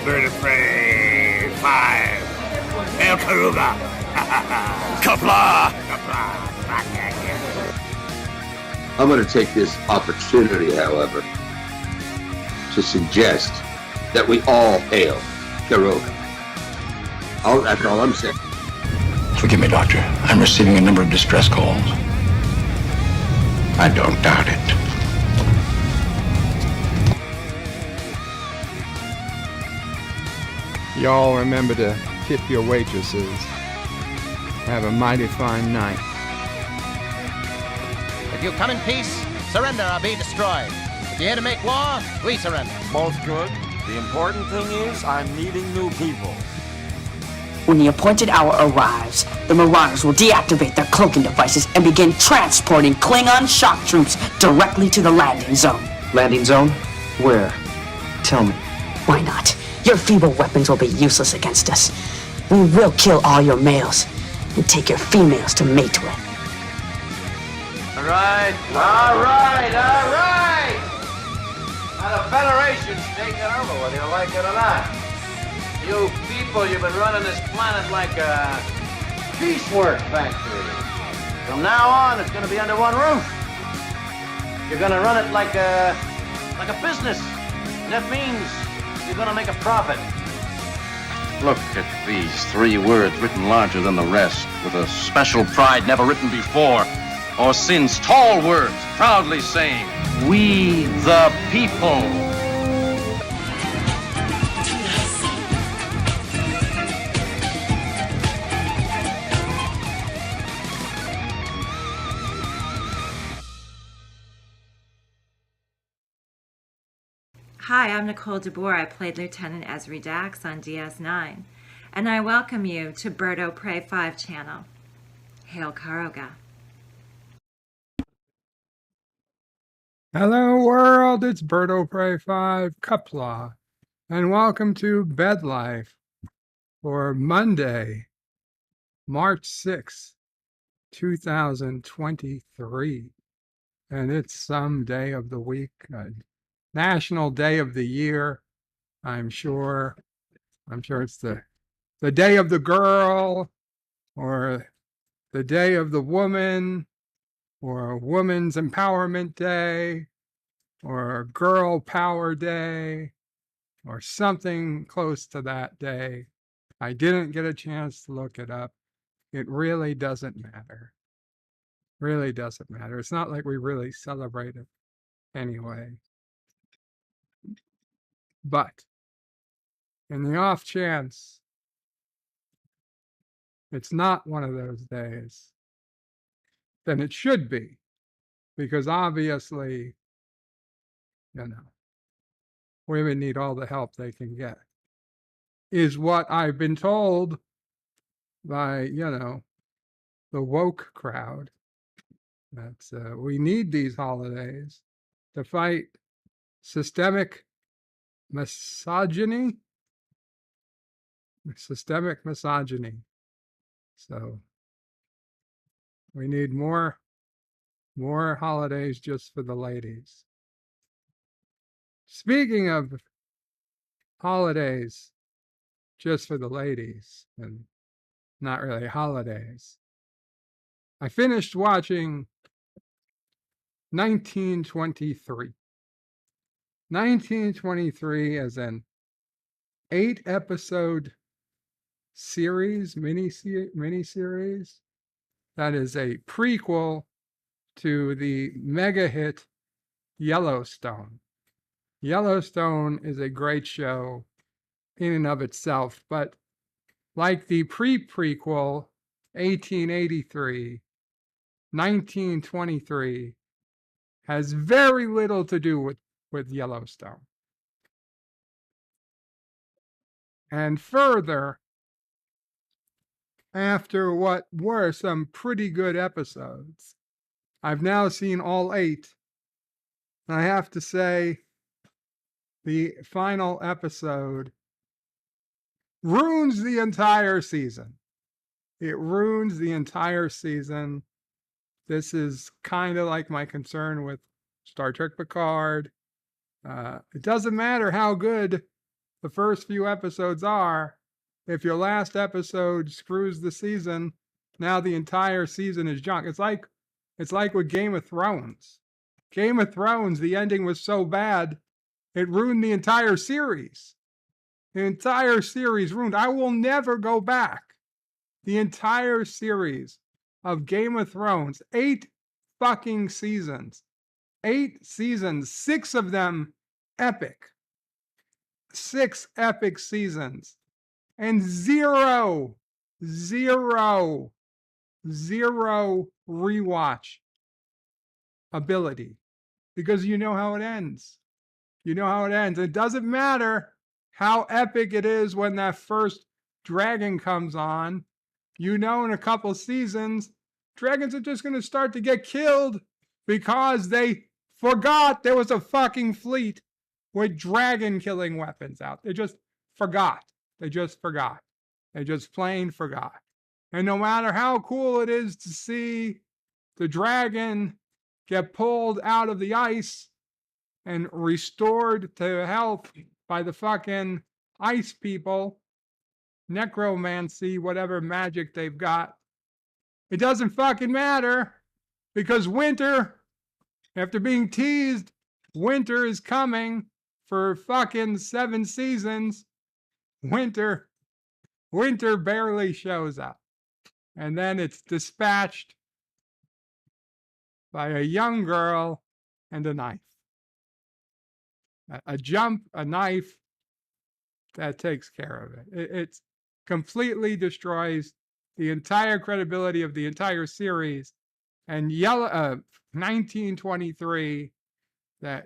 Bird of Prey 5. El Karuga. Kapla. I'm going to take this opportunity, however, to suggest that we all hail Karuga. That's all I'm saying. Forgive me, Doctor. I'm receiving a number of distress calls. I don't doubt it. Y'all remember to tip your waitresses. Have a mighty fine night. If you come in peace, surrender or be destroyed. If you're here to make war, we surrender. Both good. The important thing is I'm meeting new people. When the appointed hour arrives, the Marauders will deactivate their cloaking devices and begin transporting Klingon shock troops directly to the landing zone. Landing zone? Where? Tell me. Why not? Your feeble weapons will be useless against us. We will kill all your males and take your females to mate with. All right. Now the Federation's taking over, whether you like it or not. You people, you've been running this planet like a piecework factory. From now on, it's going to be under one roof. You're going to run it like a business. And that means you're going to make a profit. Look at these 3 words written larger than the rest, with a special pride never written before, or since. Tall words, proudly saying, "We the people." Hi, I'm Nicole DeBoer. I played Lieutenant Ezri Dax on DS9, and I welcome you to Bird of Prey 5 channel. Hail Karoga. Hello world, it's Bird of Prey 5 Cuplaw, and welcome to Bed Life for Monday, March 6th, 2023. And it's some day of the week, National Day of the Year. I'm sure it's the day of the girl, or the day of the woman, or Women's Empowerment Day, or Girl Power Day, or something close to that day. I didn't get a chance to look it up. It really doesn't matter. Really doesn't matter. It's not like we really celebrate it anyway. But in the off chance it's not one of those days, then it should be, because obviously, women need all the help they can get, is what I've been told by, the woke crowd. That's we need these holidays to fight systemic misogyny. So we need more holidays just for the ladies. Speaking of holidays just for the ladies, and not really holidays, I finished watching 1923. 1923 as an 8-episode miniseries that is a prequel to the mega hit Yellowstone. Yellowstone is a great show in and of itself, but like the prequel 1883, 1923 has very little to do with Yellowstone. And further, after what were some pretty good episodes, I've now seen all 8. And I have to say, the final episode ruins the entire season. It ruins the entire season. This is kind of like my concern with Star Trek Picard. It doesn't matter how good the first few episodes are. If your last episode screws the season, now the entire season is junk. It's like with Game of Thrones. Game of Thrones, the ending was so bad, it ruined the entire series. The entire series ruined. I will never go back. The entire series of Game of Thrones, 8 fucking seasons. 8 seasons, 6 of them epic. 6 epic seasons. And zero rewatch ability. Because you know how it ends. You know how it ends. It doesn't matter how epic it is when that first dragon comes on. You know, in a couple seasons, dragons are just going to start to get killed because they forgot there was a fucking fleet with dragon killing weapons out. They just forgot. They just forgot. They just plain forgot. And no matter how cool it is to see the dragon get pulled out of the ice and restored to health by the fucking ice people, necromancy, whatever magic they've got, it doesn't fucking matter because winter, after being teased, winter is coming for fucking 7 seasons. Winter barely shows up. And then it's dispatched by a young girl and a knife. A jump, a knife, that takes care of it. It completely destroys the entire credibility of the entire series. And 1923, that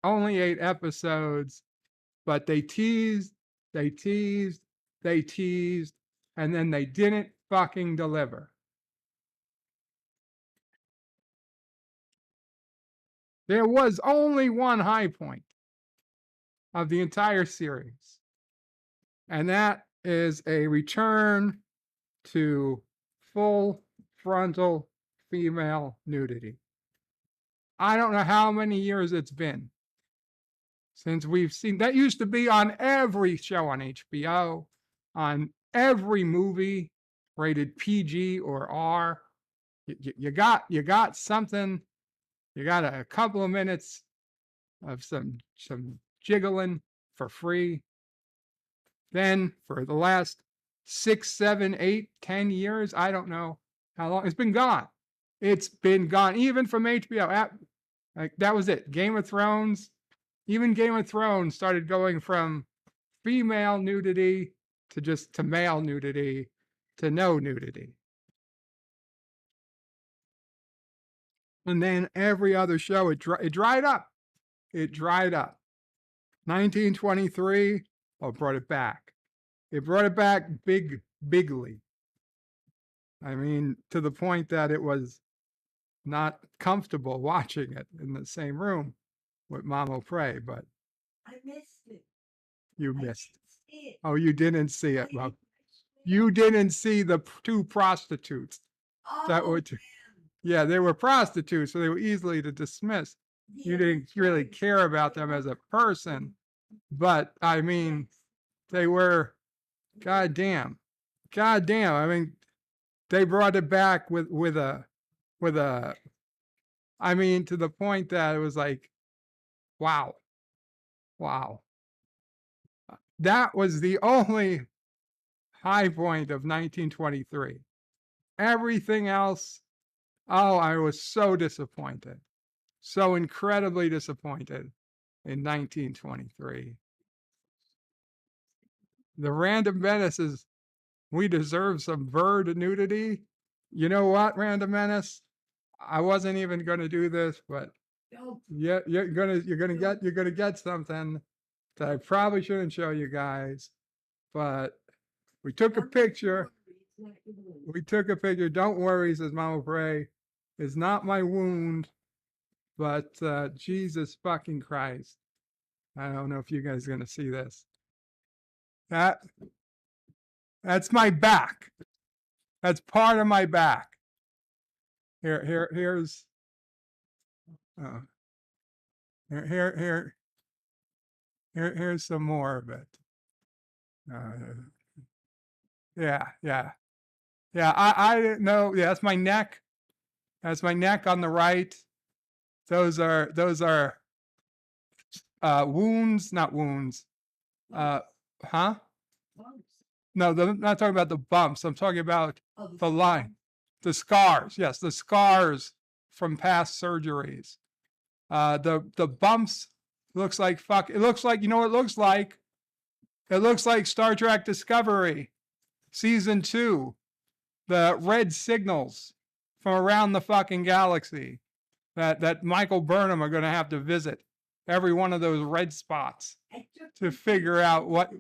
only 8 episodes, but they teased, and then they didn't fucking deliver. There was only one high point of the entire series, and that is a return to full frontal female nudity. I don't know how many years it's been since we've seen that. Used to be on every show on HBO, on every movie rated PG or R. You got something. You got a couple of minutes of some jiggling for free. Then for the last 6, 7, 8, 10 years, I don't know how long, it's been gone. It's been gone, even from HBO. Like, that was it. Game of Thrones, even Game of Thrones started going from female nudity to male nudity to no nudity. And then every other show, it dried up. It dried up. 1923, brought it back. It brought it back bigly. I mean, to the point that it was not comfortable watching it in the same room with Mama Prey, but I missed it. You missed. It. Oh, you didn't see it, Rob. You didn't see the 2 prostitutes. That were, yeah, they were prostitutes, so they were easily to dismiss. You didn't really care about them as a person, but I mean, they were, goddamn. I mean, they brought it back with a, I mean, to the point that it was like, wow. That was the only high point of 1923. Everything else, I was so disappointed. So incredibly disappointed in 1923. The Random Menaces, we deserve some bird nudity. You know what, Random Menace? I wasn't even going to do this, but yeah, you're gonna get something that I probably shouldn't show you guys. But we took a picture. Don't worry, says Mama Bray. It's not my wound, but Jesus fucking Christ. I don't know if you guys are gonna see this. That's my back. That's part of my back. Here's here. Here's some more of it. Yeah. I didn't know. Yeah, that's my neck. That's my neck on the right. Those are wounds, not wounds. Huh? No, I'm not talking about the bumps. I'm talking about the line, the scars. Yes, the scars from past surgeries. The bumps looks like fuck. It looks like, you know what it looks like? It looks like Star Trek Discovery, season 2. The red signals from around the fucking galaxy that Michael Burnham are going to have to visit every one of those red spots to figure out what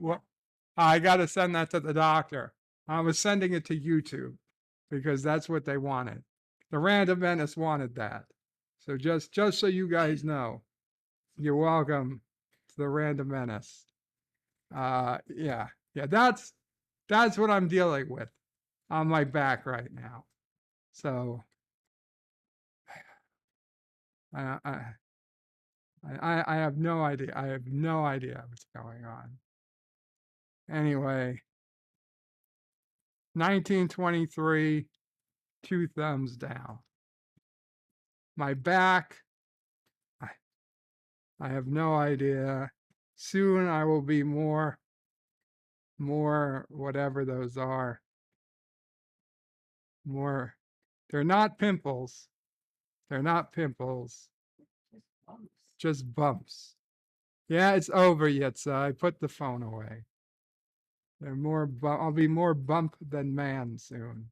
I got to send that to the doctor. I was sending it to YouTube because that's what they wanted. The Random Menace wanted that. So just so you guys know, you're welcome to the Random Menace. Yeah, that's what I'm dealing with on my back right now. So I have no idea. I have no idea what's going on. Anyway, 1923, 2 thumbs down. My back, I have no idea. Soon I will be more whatever those are. More, they're not pimples. They're not pimples. Just bumps. Yeah, it's over yet, so I put the phone away. They're more I'll be more bump than man soon.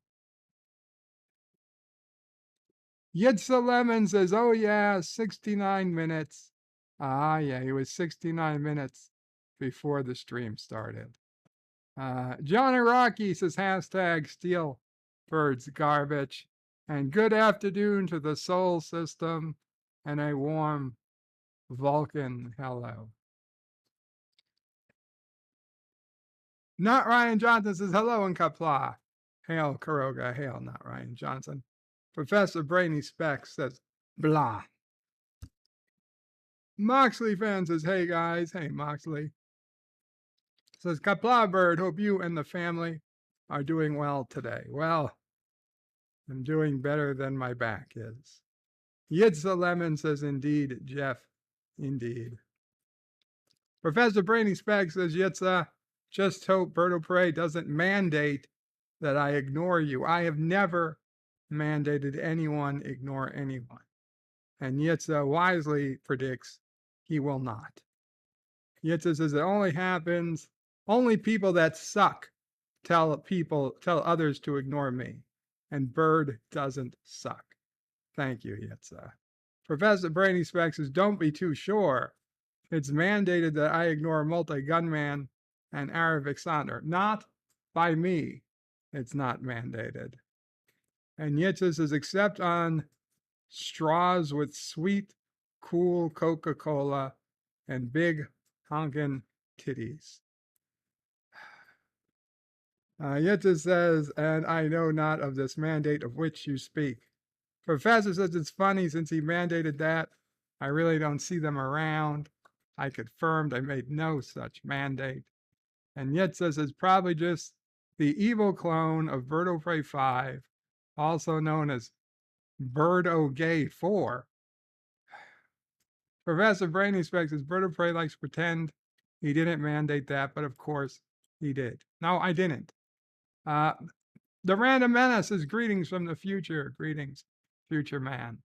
Yitza Lemon says, oh yeah, 69 minutes. Yeah, he was 69 minutes before the stream started. Johnny Rocky says, hashtag steal birds garbage. And good afternoon to the soul system and a warm Vulcan hello. Not Ryan Johnson says, hello in Kapla. Hail Karoga, hail not Ryan Johnson. Professor Brainy Specs says, blah. Moxley fan says, hey guys. Hey Moxley. Says, Kapla Bird, hope you and the family are doing well today. Well, I'm doing better than my back is. Yitza Lemon says, indeed, Jeff, indeed. Professor Brainy Specs says, Yitza, just hope Birdo Prey doesn't mandate that I ignore you. I have never mandated anyone ignore anyone. And Yitza wisely predicts he will not. Yitza says it only happens, only people that suck tell others to ignore me. And Bird doesn't suck. Thank you, Yitza. Professor Brainy Specs says, don't be too sure. It's mandated that I ignore Multi-Gunman and Aravic Sonder. Not by me. It's not mandated. And Yitza says, except on straws with sweet, cool Coca-Cola and big honkin' titties. Yitza says, and I know not of this mandate of which you speak. Professor says it's funny since he mandated that. I really don't see them around. I confirmed I made no such mandate. And Yitza says it's probably just the evil clone of Birdo Prey 5, also known as Birdo Gay 4. Professor Brainy Specs says Birdo Prey likes to pretend he didn't mandate that, but of course he did. No, I didn't. The Random Menace says greetings from the future. Greetings, future man.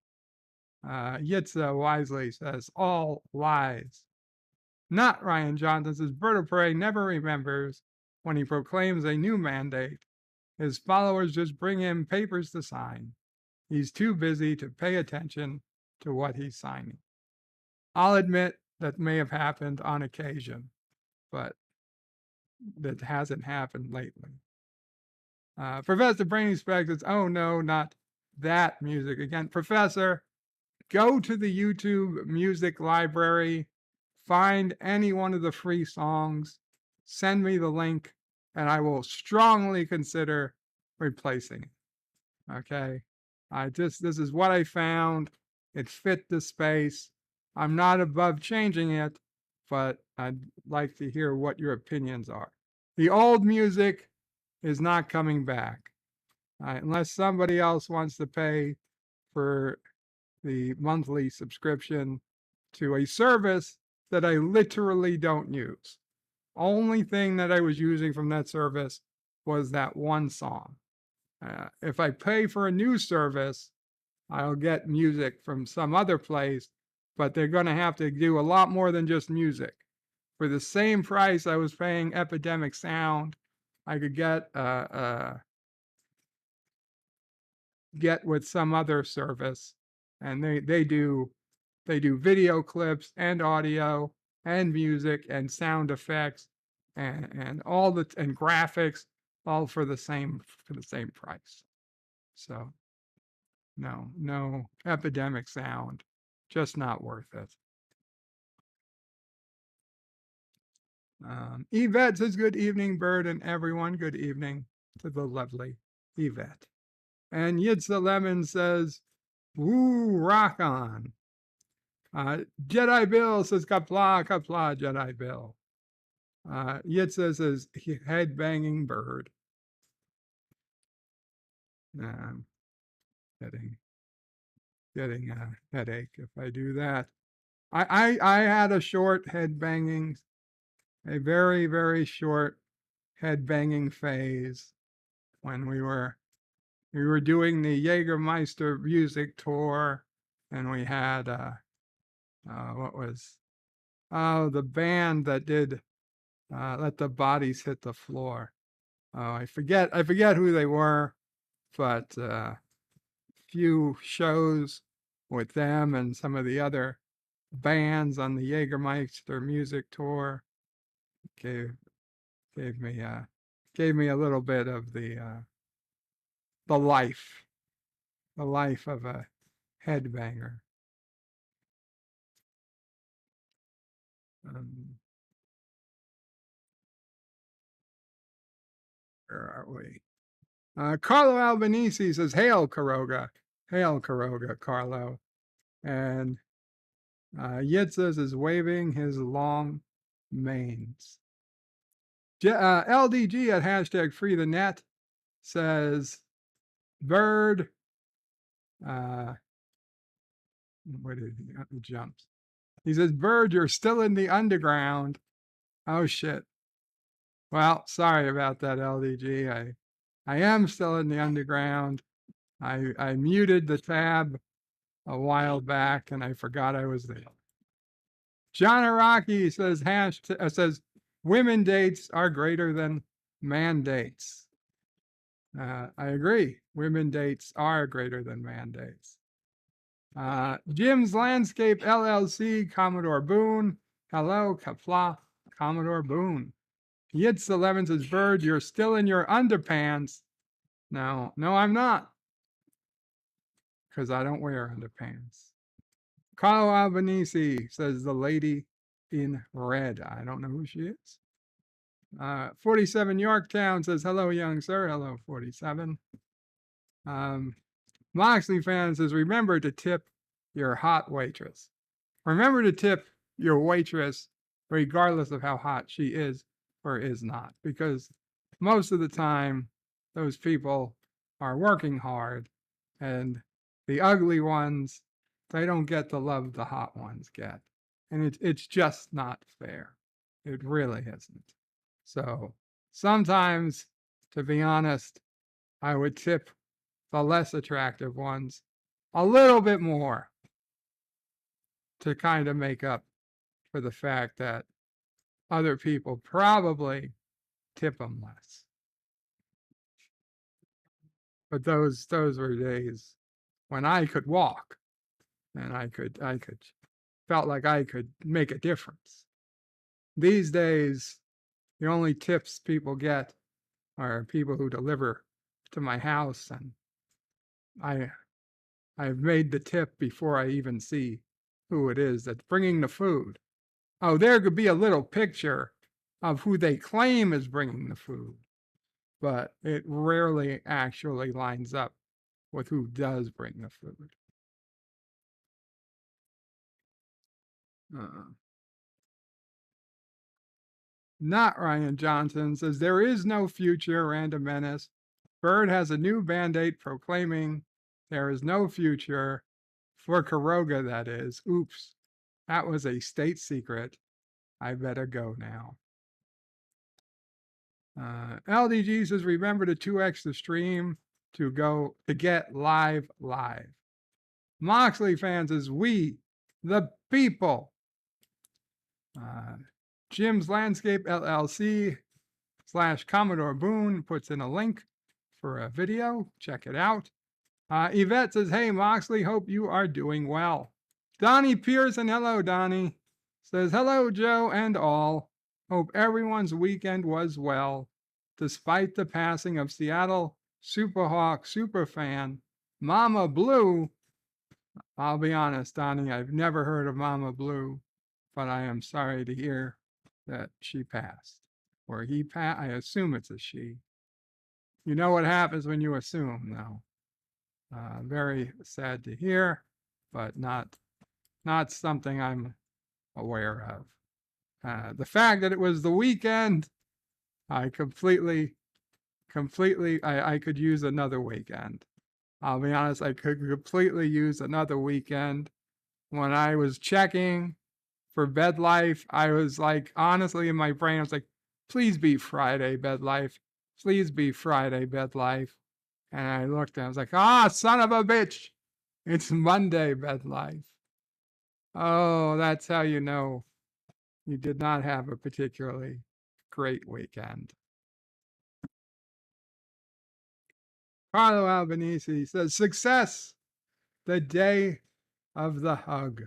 Yitza wisely says all lies. Not Ryan Johnson says Birdo Prey never remembers when he proclaims a new mandate. His followers just bring him papers to sign. He's too busy to pay attention to what he's signing. I'll admit that may have happened on occasion, but that hasn't happened lately. Professor Brainy Specs says, oh no, not that music again. Professor, go to the YouTube music library, find any one of the free songs, send me the link, and I will strongly consider replacing it. Okay? This is what I found. It fit the space. I'm not above changing it, but I'd like to hear what your opinions are. The old music is not coming back. Unless somebody else wants to pay for the monthly subscription to a service that I literally don't use. Only thing that I was using from that service was that one song. If I pay for a new service, I'll get music from some other place, but they're going to have to do a lot more than just music. For the same price I was paying Epidemic Sound, I could get with some other service, and they do video clips and audio and music and sound effects and all and graphics, all for the same price. So no Epidemic Sound, just not worth it. Yvette says, good evening, Bird and everyone. Good evening to the lovely Yvette. And Yitza Lemon says, woo, rock on. Jedi Bill says, kapla, kapla, Jedi Bill. Yitza says, head banging bird. Getting a headache if I do that. I had a short head banging, a very, very short head banging phase when we were doing the Jägermeister music tour, and we had the band that did Let the Bodies Hit the Floor. I forget who they were, but few shows with them and some of the other bands on the Jägermeister music tour gave me a little bit of the life of a headbanger. Where are we? Carlo Albanese says, hail Caroga, Carlo. And Yitzas is waving his long manes. LDG at hashtag free the net says, Bird, what did he got the jumps? He says, Bird, you're still in the underground. Oh shit. Well, sorry about that, LDG. I am still in the underground. I muted the tab a while back and I forgot I was there. John Araki says says women dates are greater than mandates. I agree. Women dates are greater than mandates. Jim's Landscape LLC, Commodore Boone. Hello, Kapla, Commodore Boone. Yitz 11 says, Bird, you're still in your underpants. No, I'm not. Because I don't wear underpants. Carlo Albanese says, the lady in red. I don't know who she is. 47 Yorktown says, hello, young sir. Hello, 47. Moxley fan says, remember to tip your hot waitress. Remember to tip your waitress regardless of how hot she is or is not. Because most of the time, those people are working hard, and the ugly ones, they don't get the love the hot ones get. And it's just not fair. It really isn't. So sometimes, to be honest, I would tip the less attractive ones a little bit more to kind of make up for the fact that other people probably tip them less. But those were days when I could walk and I could felt like I could make a difference. These days, the only tips people get are people who deliver to my house, and I've made the tip before I even see who it is that's bringing the food. Oh, there could be a little picture of who they claim is bringing the food, but it rarely actually lines up with who does bring the food. not Ryan Johnson, says there is no future, Random Menace. Bird has a new Band-Aid proclaiming there is no future for Karoga, that is. Oops, that was a state secret. I better go now. LDG says, remember to 2x the stream to get live. Moxley fans is we, the people. Jim's Landscape LLC / Commodore Boone puts in a link for a video. Check it out. Yvette says, hey, Moxley, hope you are doing well. Donnie Pearson, hello, Donnie. Says, hello, Joe and all. Hope everyone's weekend was well, despite the passing of Seattle Superhawk superfan Mama Blue. I'll be honest, Donnie, I've never heard of Mama Blue, but I am sorry to hear that she passed. Or he passed. I assume it's a she. You know what happens when you assume, though. Very sad to hear, but not something I'm aware of. The fact that it was the weekend, I completely, I could use another weekend. I'll be honest, I could completely use another weekend. When I was checking for Bed Life, I was like, honestly, in my brain, I was like, please be Friday, Bed Life. Please be Friday, Bed Life. And I looked and I was like, son of a bitch. It's Monday, Bed Life. Oh, that's how you know you did not have a particularly great weekend. Carlo Albanese says, success, the day of the hug.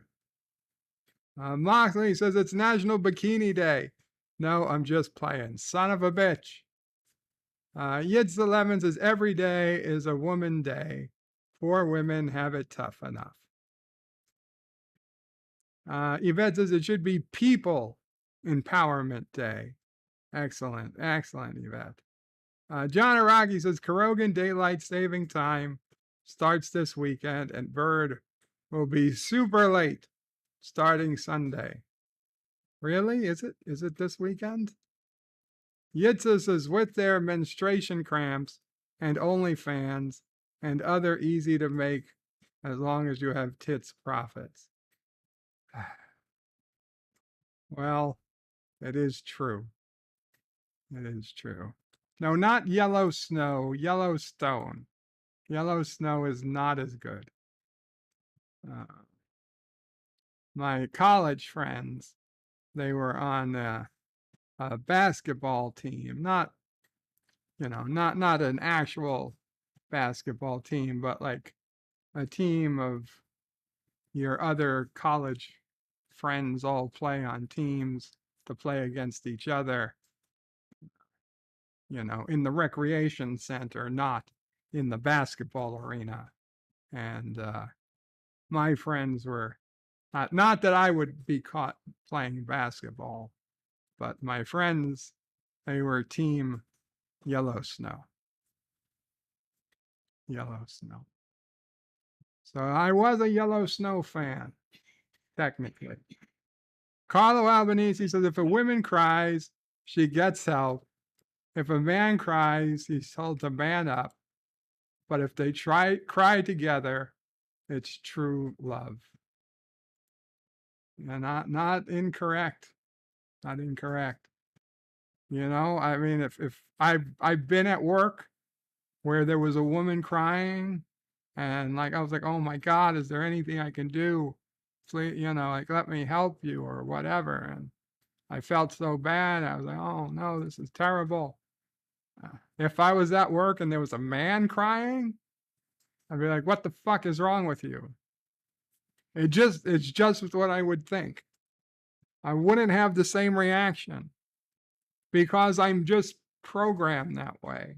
Moxley says, it's National Bikini Day. No, I'm just playing. Son of a bitch. Yids 11 says, every day is a woman day. Poor women have it tough enough. Yvette says it should be People Empowerment Day. Excellent, Yvette. John Araki says, Karogan Daylight Saving Time starts this weekend, and Bird will be super late starting Sunday. Really? Is it this weekend? Yitza says, with their menstruation cramps and OnlyFans and other easy to make as long as you have tits profits. Well, it is true. It is true. No, not Yellow Snow, Yellowstone. Yellow Snow is not as good. My college friends, they were on a basketball team, not an actual basketball team, but like a team of your other college friends all play on teams to play against each other, in the recreation center, not in the basketball arena. And my friends were, not that I would be caught playing basketball, but my friends, they were team Yellow Snow. Yellow Snow. So I was a Yellow Snow fan, technically. Carlo Albanese says, if a woman cries, she gets help. If a man cries, he's told to man up. But if they cry together, it's true love. And not incorrect. Not incorrect. I mean, if I've been at work where there was a woman crying, and I was like, oh my God, is there anything I can do? Please, let me help you or whatever. And I felt so bad. I was like, oh no, this is terrible. If I was at work and there was a man crying, I'd be like, what the fuck is wrong with you? It's just what I would think. I wouldn't have the same reaction because I'm just programmed that way.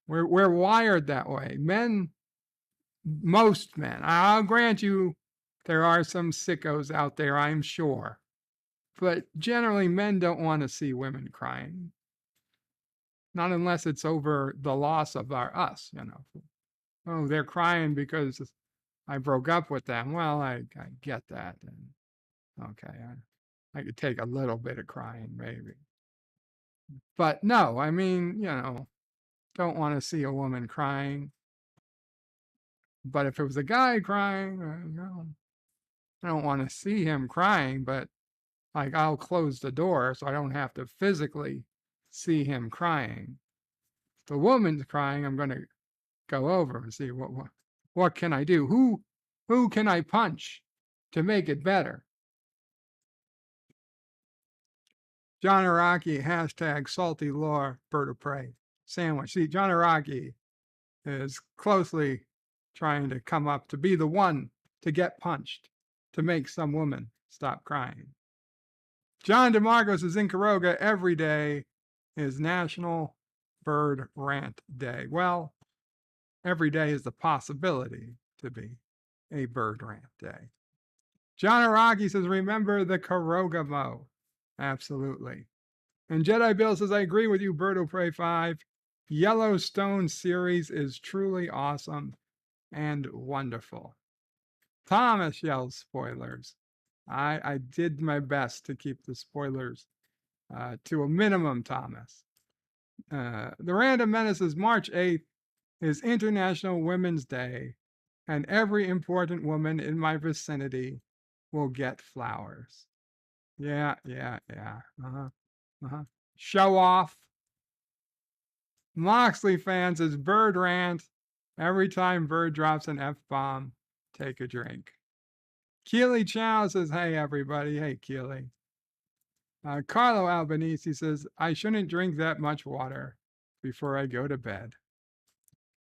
We're wired that way. Most men, I'll grant you, there are some sickos out there, I'm sure. But generally, men don't want to see women crying. Not unless it's over the loss of us, Oh, they're crying because I broke up with them. Well, I get that. And okay, I could take a little bit of crying, maybe. But no, I mean, don't want to see a woman crying. But if it was a guy crying, I don't want to see him crying, but like I'll close the door so I don't have to physically see him crying. If the woman's crying, I'm going to go over and see what can I do? Who can I punch to make it better? John Araki, hashtag salty lore, bird of prey sandwich. See, John Araki is closely trying to come up to be the one to get punched to make some woman stop crying. John DeMarcos is in Caroga. Every day is National Bird Rant Day. Well, every day is the possibility to be a bird rant day. John Araki says, remember the Caroga Mo. Absolutely. And Jedi Bill says, I agree with you, Bird of Prey 5. Yellowstone series is truly awesome and wonderful. Thomas yells spoilers. I did my best to keep the spoilers to a minimum, Thomas. The Random Menace is March 8th is International Women's Day, and every important woman in my vicinity will get flowers. Yeah. Show off. Moxley fans is Bird Rant. Every time Bird drops an F-bomb, take a drink. Keely Chow says, hey, everybody. Hey, Keely. Carlo Albanese says, I shouldn't drink that much water before I go to bed.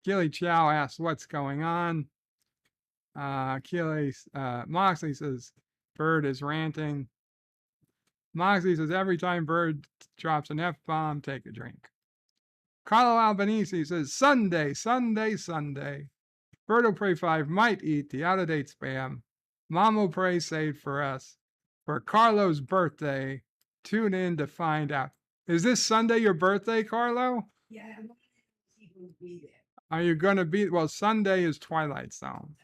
Keely Chow asks, what's going on? Moxley says, Bird is ranting. Moxley says, every time Bird drops an F-bomb, take a drink. Carlo Albanese says, Sunday. Bird of Prey 5 might eat the out-of-date spam. Mama Prey saved for us. For Carlo's birthday, tune in to find out. Is this Sunday your birthday, Carlo? Yeah, I'm going to be there. Are you going to be? Well, Sunday is Twilight Zone.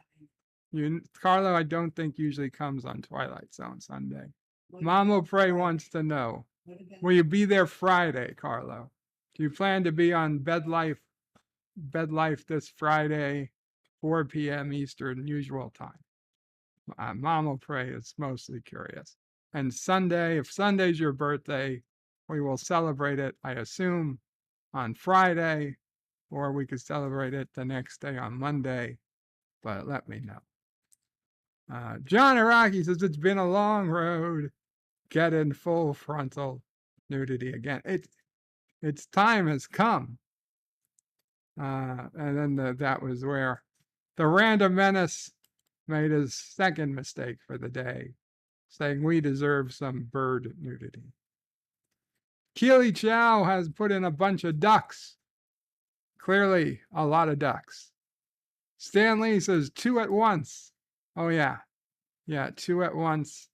Carlo, I don't think usually comes on Twilight Zone Sunday. Mama Prey wants to know. Will you be there Friday, Carlo? Do you plan to be on Bed Life this Friday, 4 p.m. Eastern usual time? Mama Prey is mostly curious. And Sunday, if Sunday's your birthday, we will celebrate it, I assume, on Friday, or we could celebrate it the next day on Monday, but let me know. John Araki says, it's been a long road. Get in full frontal nudity again. Its time has come. And then that was where the Random Menace made his second mistake for the day, saying we deserve some bird nudity. Keely Chow has put in a bunch of ducks. Clearly, a lot of ducks. Stanley says 2 at once. Oh, yeah. Yeah, 2 at once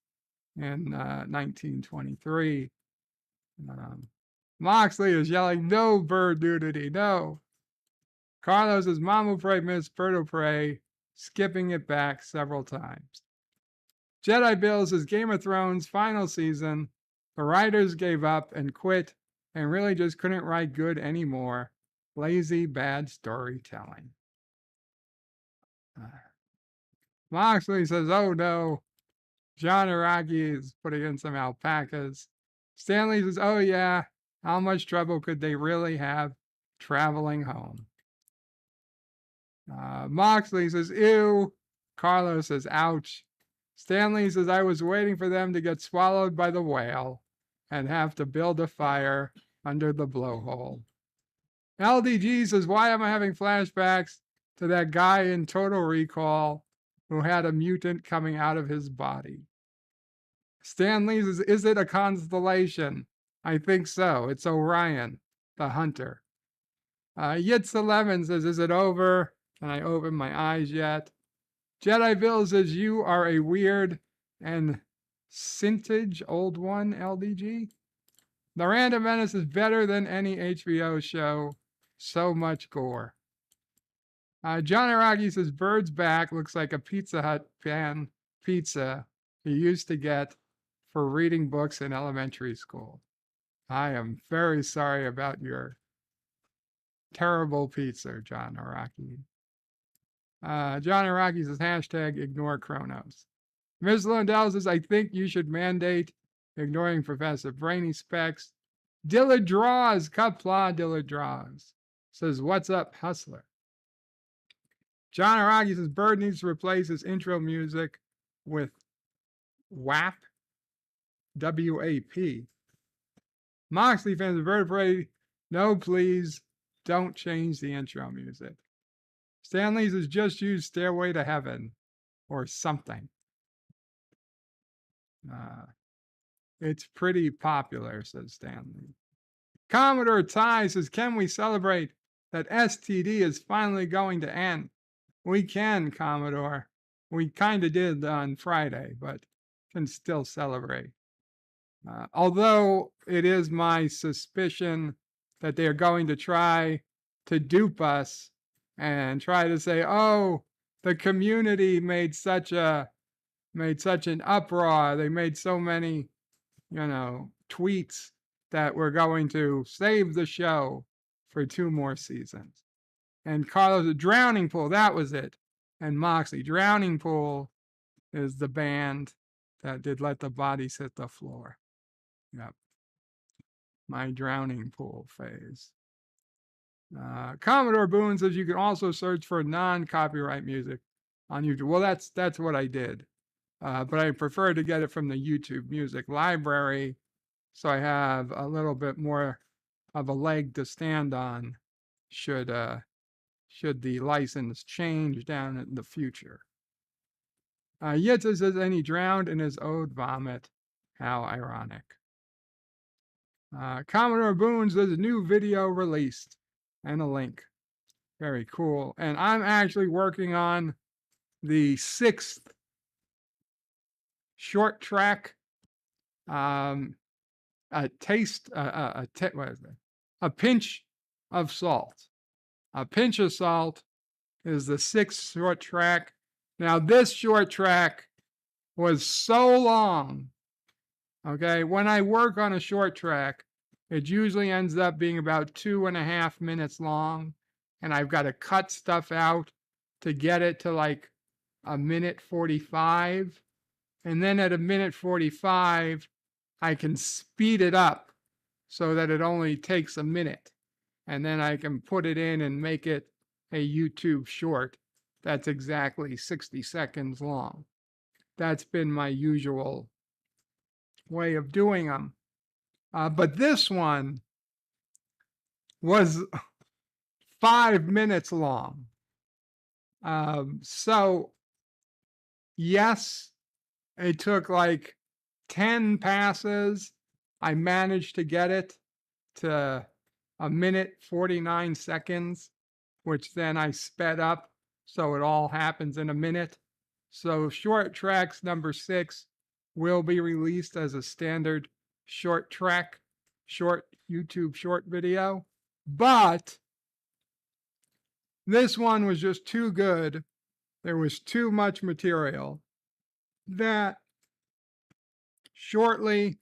in 1923. Moxley is yelling, no bird nudity, no. Carlos says, Mama Prey missed Bird of Prey, skipping it back several times. Jedi Bill says, Game of Thrones final season, the writers gave up and quit and really just couldn't write good anymore. Lazy, bad storytelling. Moxley says, oh no. John Araki is putting in some alpacas. Stanley says, oh yeah, how much trouble could they really have traveling home? Moxley says, ew. Carlos says, ouch. Stanley says, I was waiting for them to get swallowed by the whale and have to build a fire under the blowhole. LDG says, why am I having flashbacks to that guy in Total Recall who had a mutant coming out of his body? Stanley says, is it a constellation? I think so. It's Orion, the hunter. Yitz11 says, is it over? Can I open my eyes yet? Jedi Bill says, you are a weird and vintage old one, LDG. The Random Menace is better than any HBO show. So much gore. John Araki says, Bird's back looks like a Pizza Hut pan pizza he used to get for reading books in elementary school. I am very sorry about your terrible pizza, John Araki. John Araki says hashtag ignore Kronos. Ms. Lundell says, I think you should mandate ignoring Professor Brainy Specs. Dilla Draws, Kapla Dilla Draws. Says, what's up, hustler? John Araki says, Bird needs to replace his intro music with WAP, W-A-P. Moxley fans, Vertebrae, no, please, don't change the intro music. Stanleys has just used Stairway to Heaven or something. It's pretty popular, says Stanley. Commodore Ty says, can we celebrate that STD is finally going to end? We can, Commodore. We kind of did on Friday, but can still celebrate. Although it is my suspicion that they're going to try to dupe us and try to say, oh, the community made such an uproar. They made so many, tweets that we're going to save the show for 2 more seasons. And Carlos, Drowning Pool, that was it. And Moxley, Drowning Pool is the band that did Let the Bodies Hit the Floor. Yep. My Drowning Pool phase. Commodore Boone says you can also search for non-copyright music on YouTube. Well, that's what I did. But I prefer to get it from the YouTube Music Library, so I have a little bit more of a leg to stand on should the license change down in the future. Yitza says, and he drowned in his ode vomit. How ironic. Commodore Boone says a new video released and a link. Very cool. And I'm actually working on the 6th short track, a pinch of salt. A pinch of salt is the 6th short track. Now this short track was so long. Okay, when I work on a short track, it usually ends up being about 2.5 minutes long, and I've got to cut stuff out to get it to like 1:45. And then at 1:45, I can speed it up so that it only takes a minute. And then I can put it in and make it a YouTube short that's exactly 60 seconds long. That's been my usual way of doing them. But this one was 5 minutes long. So, yes, it took like 10 passes. I managed to get it to 1:49, which then I sped up so it all happens in a minute. So short tracks number 6 will be released as a standard short YouTube short video. But this one was just too good. There was too much material that shortly,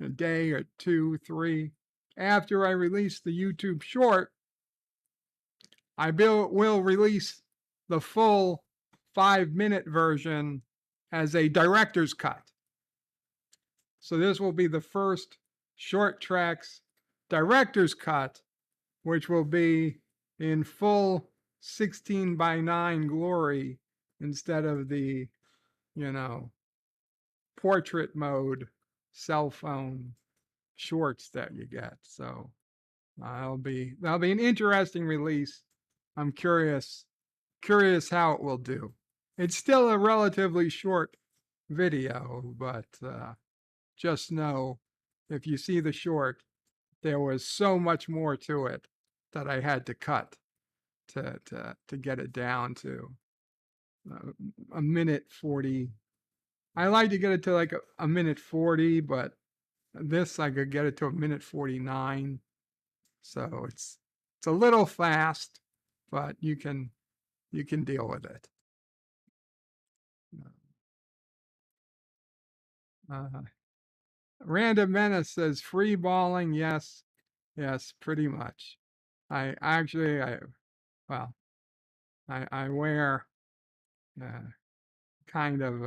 a day or 2, 3, after I release the YouTube short, I will release the full 5-minute version as a director's cut. So this will be the first short tracks director's cut, which will be in full 16:9 glory instead of the, portrait mode cell phone shorts that you get. So that'll be an interesting release. I'm curious how it will do. It's still a relatively short video, but just know if you see the short, there was so much more to it that I had to cut to get it down to 1:40. I like to get it to like 1:40, but this I could get it to 1:49. So it's a little fast, but you can deal with it. Random Menace says free balling. Yes, yes, pretty much. I wear kind of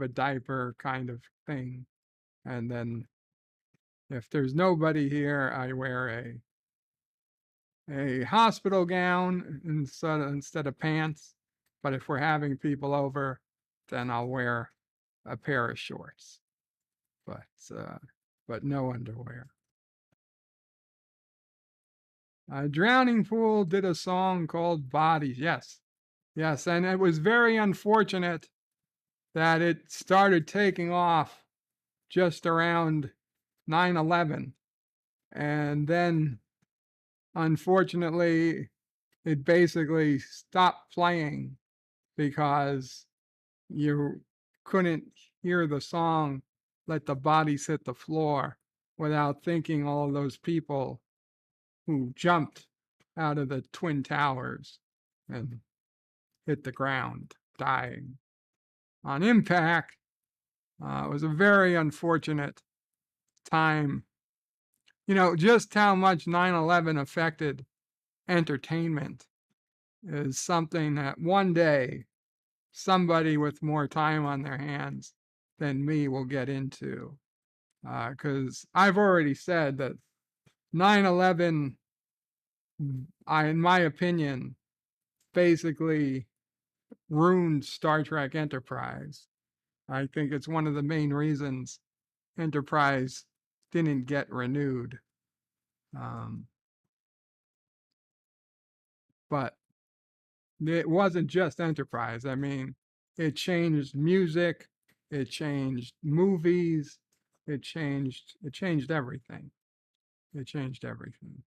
a diaper kind of thing, and then if there's nobody here, I wear a hospital gown instead of pants. But if we're having people over, then I'll wear a pair of shorts, but no underwear. Drowning Pool did a song called Bodies. Yes, yes, and it was very unfortunate that it started taking off just around 9/11, and then unfortunately it basically stopped playing because you couldn't hear the song Let the Bodies Hit the Floor without thinking all of those people who jumped out of the Twin Towers and hit the ground, dying on impact. It was a very unfortunate time. You know, just how much 9/11 affected entertainment is something that one day somebody with more time on their hands than me will get into. Because I've already said that 9/11, in my opinion, basically ruined Star Trek Enterprise. I think it's one of the main reasons Enterprise didn't get renewed. But it wasn't just Enterprise. I mean, it changed music, it changed movies, it changed everything. It changed everything.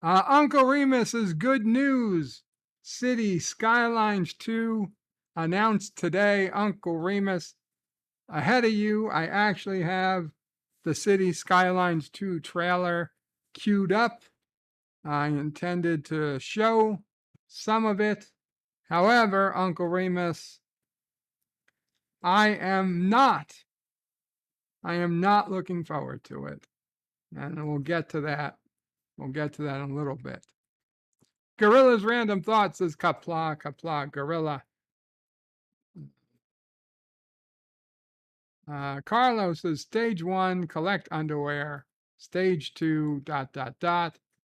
Uncle Remus's good news. City Skylines 2 announced today. Uncle Remus, ahead of you, I actually have the City Skylines 2 trailer queued up. I intended to show some of it. However, Uncle Remus, I am not looking forward to it. And we'll get to that. We'll get to that in a little bit. Gorilla's Random Thoughts says kapla, kapla, gorilla. Carlos says stage 1, collect underwear. Stage 2, ...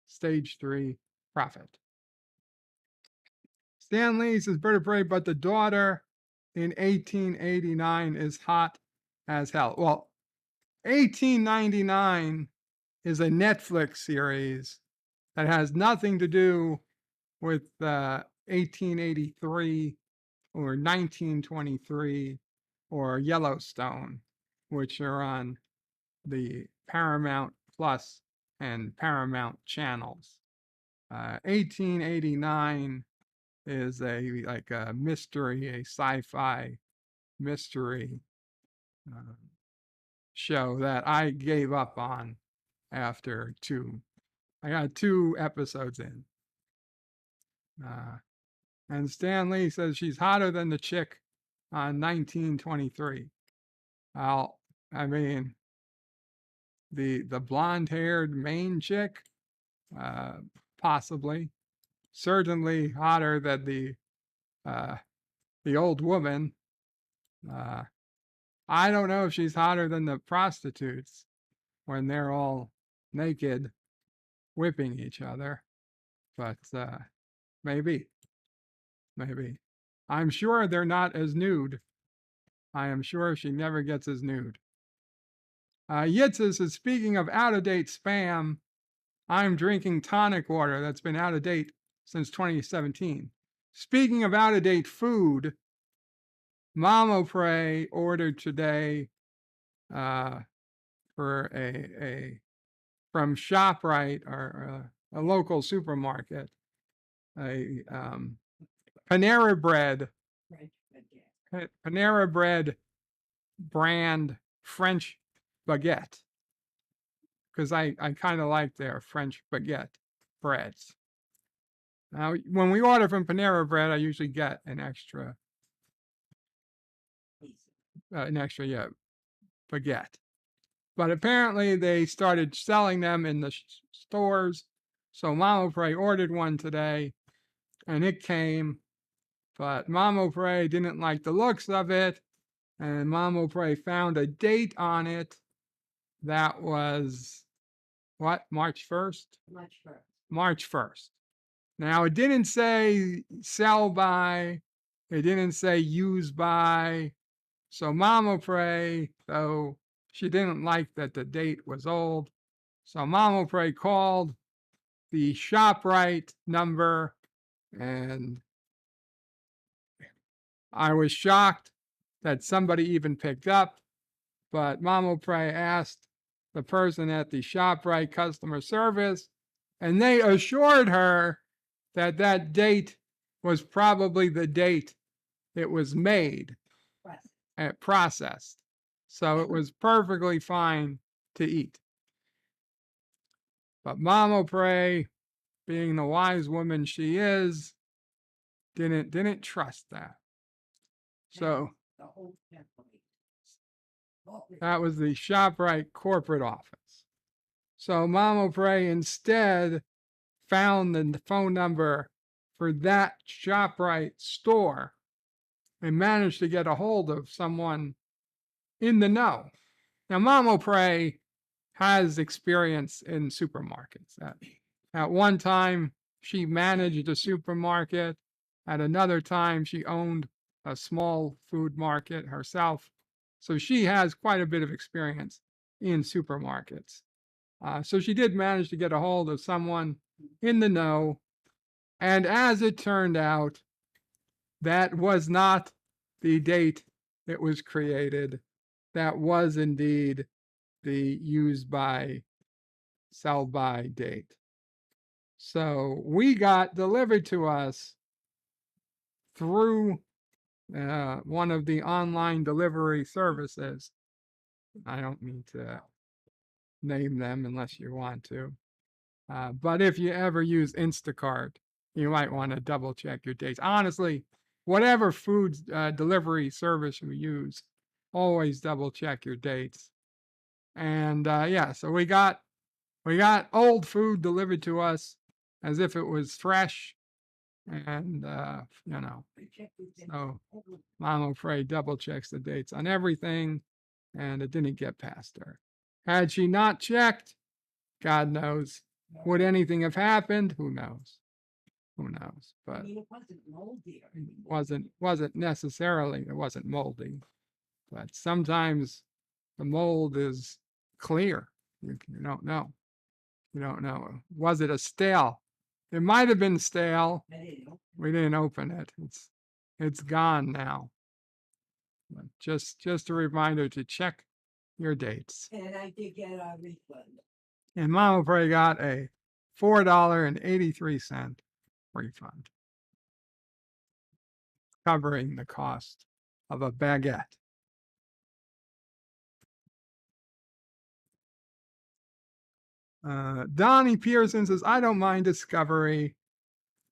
Stage 3, profit. Stanleys says bird of prey, but the daughter in 1889 is hot as hell. Well, 1899 is a Netflix series that has nothing to do with 1883 or 1923 or Yellowstone, which are on the Paramount Plus and Paramount channels. 1889 is a mystery, a sci-fi mystery show that I gave up on after I got 2 episodes in. And Stan Lee says she's hotter than the chick on 1923. Well, I mean, the blonde-haired main chick, possibly, certainly hotter than the old woman. I don't know if she's hotter than the prostitutes when they're all naked, whipping each other, but maybe. I'm sure they're not as nude. I am sure she never gets as nude. Yitzis is speaking of out-of-date spam. I'm drinking tonic water that's been out of date since 2017. Speaking of out-of-date food, Mama Pray ordered today for from ShopRite or a local supermarket, a Panera Bread, Panera Bread brand French baguette, because I kind of like their French baguette breads. Now, when we order from Panera Bread, I usually get an extra baguette. But apparently they started selling them in the stores. So Mama Prey ordered one today and it came, but Mama Prey didn't like the looks of it. And Mama Prey found a date on it that was what, March 1st? Much first. March 1st. Now it didn't say sell by, it didn't say use by. So Mama Prey, though she didn't like that the date was old, so Mama Prey called the ShopRite number, and I was shocked that somebody even picked up, but Mama Prey asked the person at the ShopRite customer service, and they assured her that that date was probably the date it was made and processed. So it was perfectly fine to eat. But Mama Prey, being the wise woman she is, didn't trust that. So The whole family. that was the ShopRite corporate office. So Mama Prey instead found the phone number for that ShopRite store and managed to get a hold of someone in the know. Now, Mama Prey has experience in supermarkets. At one time, she managed a supermarket. At another time, she owned a small food market herself. So she has quite a bit of experience in supermarkets. So she did manage to get a hold of someone in the know. And as it turned out, that was not the date it was created. That was indeed the use by, sell by date. So we got delivered to us through one of the online delivery services. I don't need to name them unless you want to. But if you ever use Instacart, you might want to double check your dates. Honestly, whatever food delivery service you use, always double check your dates. And yeah, so we got old food delivered to us as if it was fresh. And you know, so Mama Prey double checks the dates on everything, and it didn't get past her. Had she not checked, God knows, would anything have happened? Who knows? Who knows? But I mean, it wasn't moldy. wasn't necessarily, it wasn't moldy, but sometimes the mold is clear. You don't know. You don't know. Was it a stale? It might have been stale. We didn't open it. It's gone now. But just a reminder to check your dates. And I did get a refund. And Mama Prey got a $4.83 refund, covering the cost of a baguette. Donnie Pearson says, I don't mind Discovery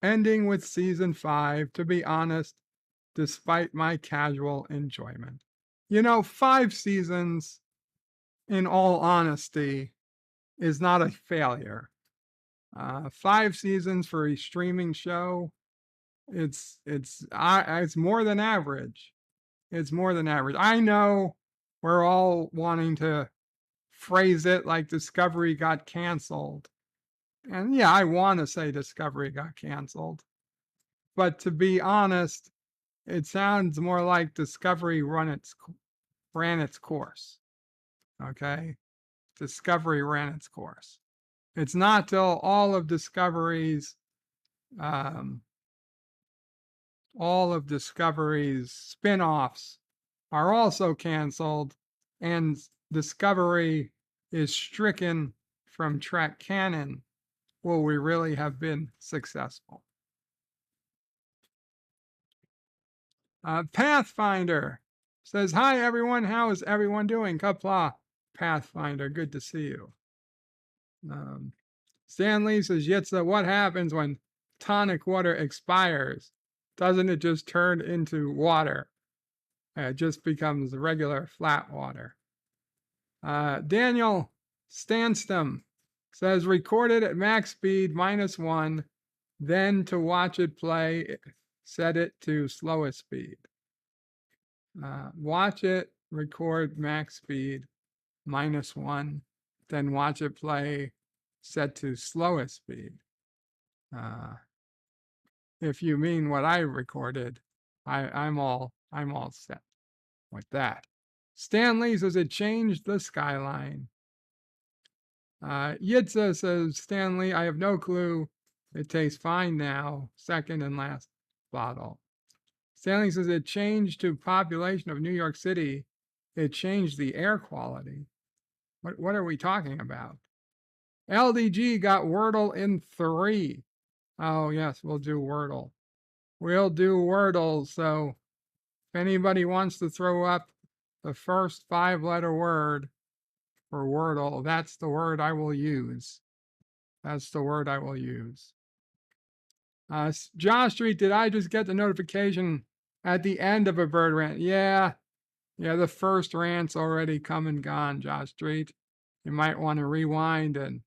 ending with season 5, to be honest, despite my casual enjoyment. You know, 5 seasons, in all honesty, is not a failure. 5 seasons for a streaming show, it's more than average. It's more than average. I know we're all wanting to phrase it like Discovery got canceled. And yeah, I want to say Discovery got canceled. But to be honest, it sounds more like Discovery ran its course. Okay? Discovery ran its course. It's not till all of Discovery's spin-offs are also canceled and Discovery is stricken from track canon, will we really have been successful? Pathfinder says, hi everyone, how is everyone doing? Kapla, Pathfinder, good to see you. Stanley says, Yitza, what happens when tonic water expires? Doesn't it just turn into water? It just becomes regular flat water. Daniel Stanstom says record it at max speed -1, then to watch it play, set it to slowest speed. Watch it, record max speed -1, then watch it play, set to slowest speed. If you mean what I recorded, I'm all set with that. Stanleys says it changed the skyline. Yitza says, Stanley, I have no clue. It tastes fine now. Second and last bottle. Stanley says it changed to population of New York City. It changed the air quality. What are we talking about? LDG got Wordle in 3. Oh, yes, we'll do Wordle. We'll do Wordle. So if anybody wants to throw up the first 5-letter word for Wordle, that's the word I will use. That's the word I will use. Josh Street, did I just get the notification at the end of a bird rant? Yeah, the first rant's already come and gone, Josh Street. You might want to rewind and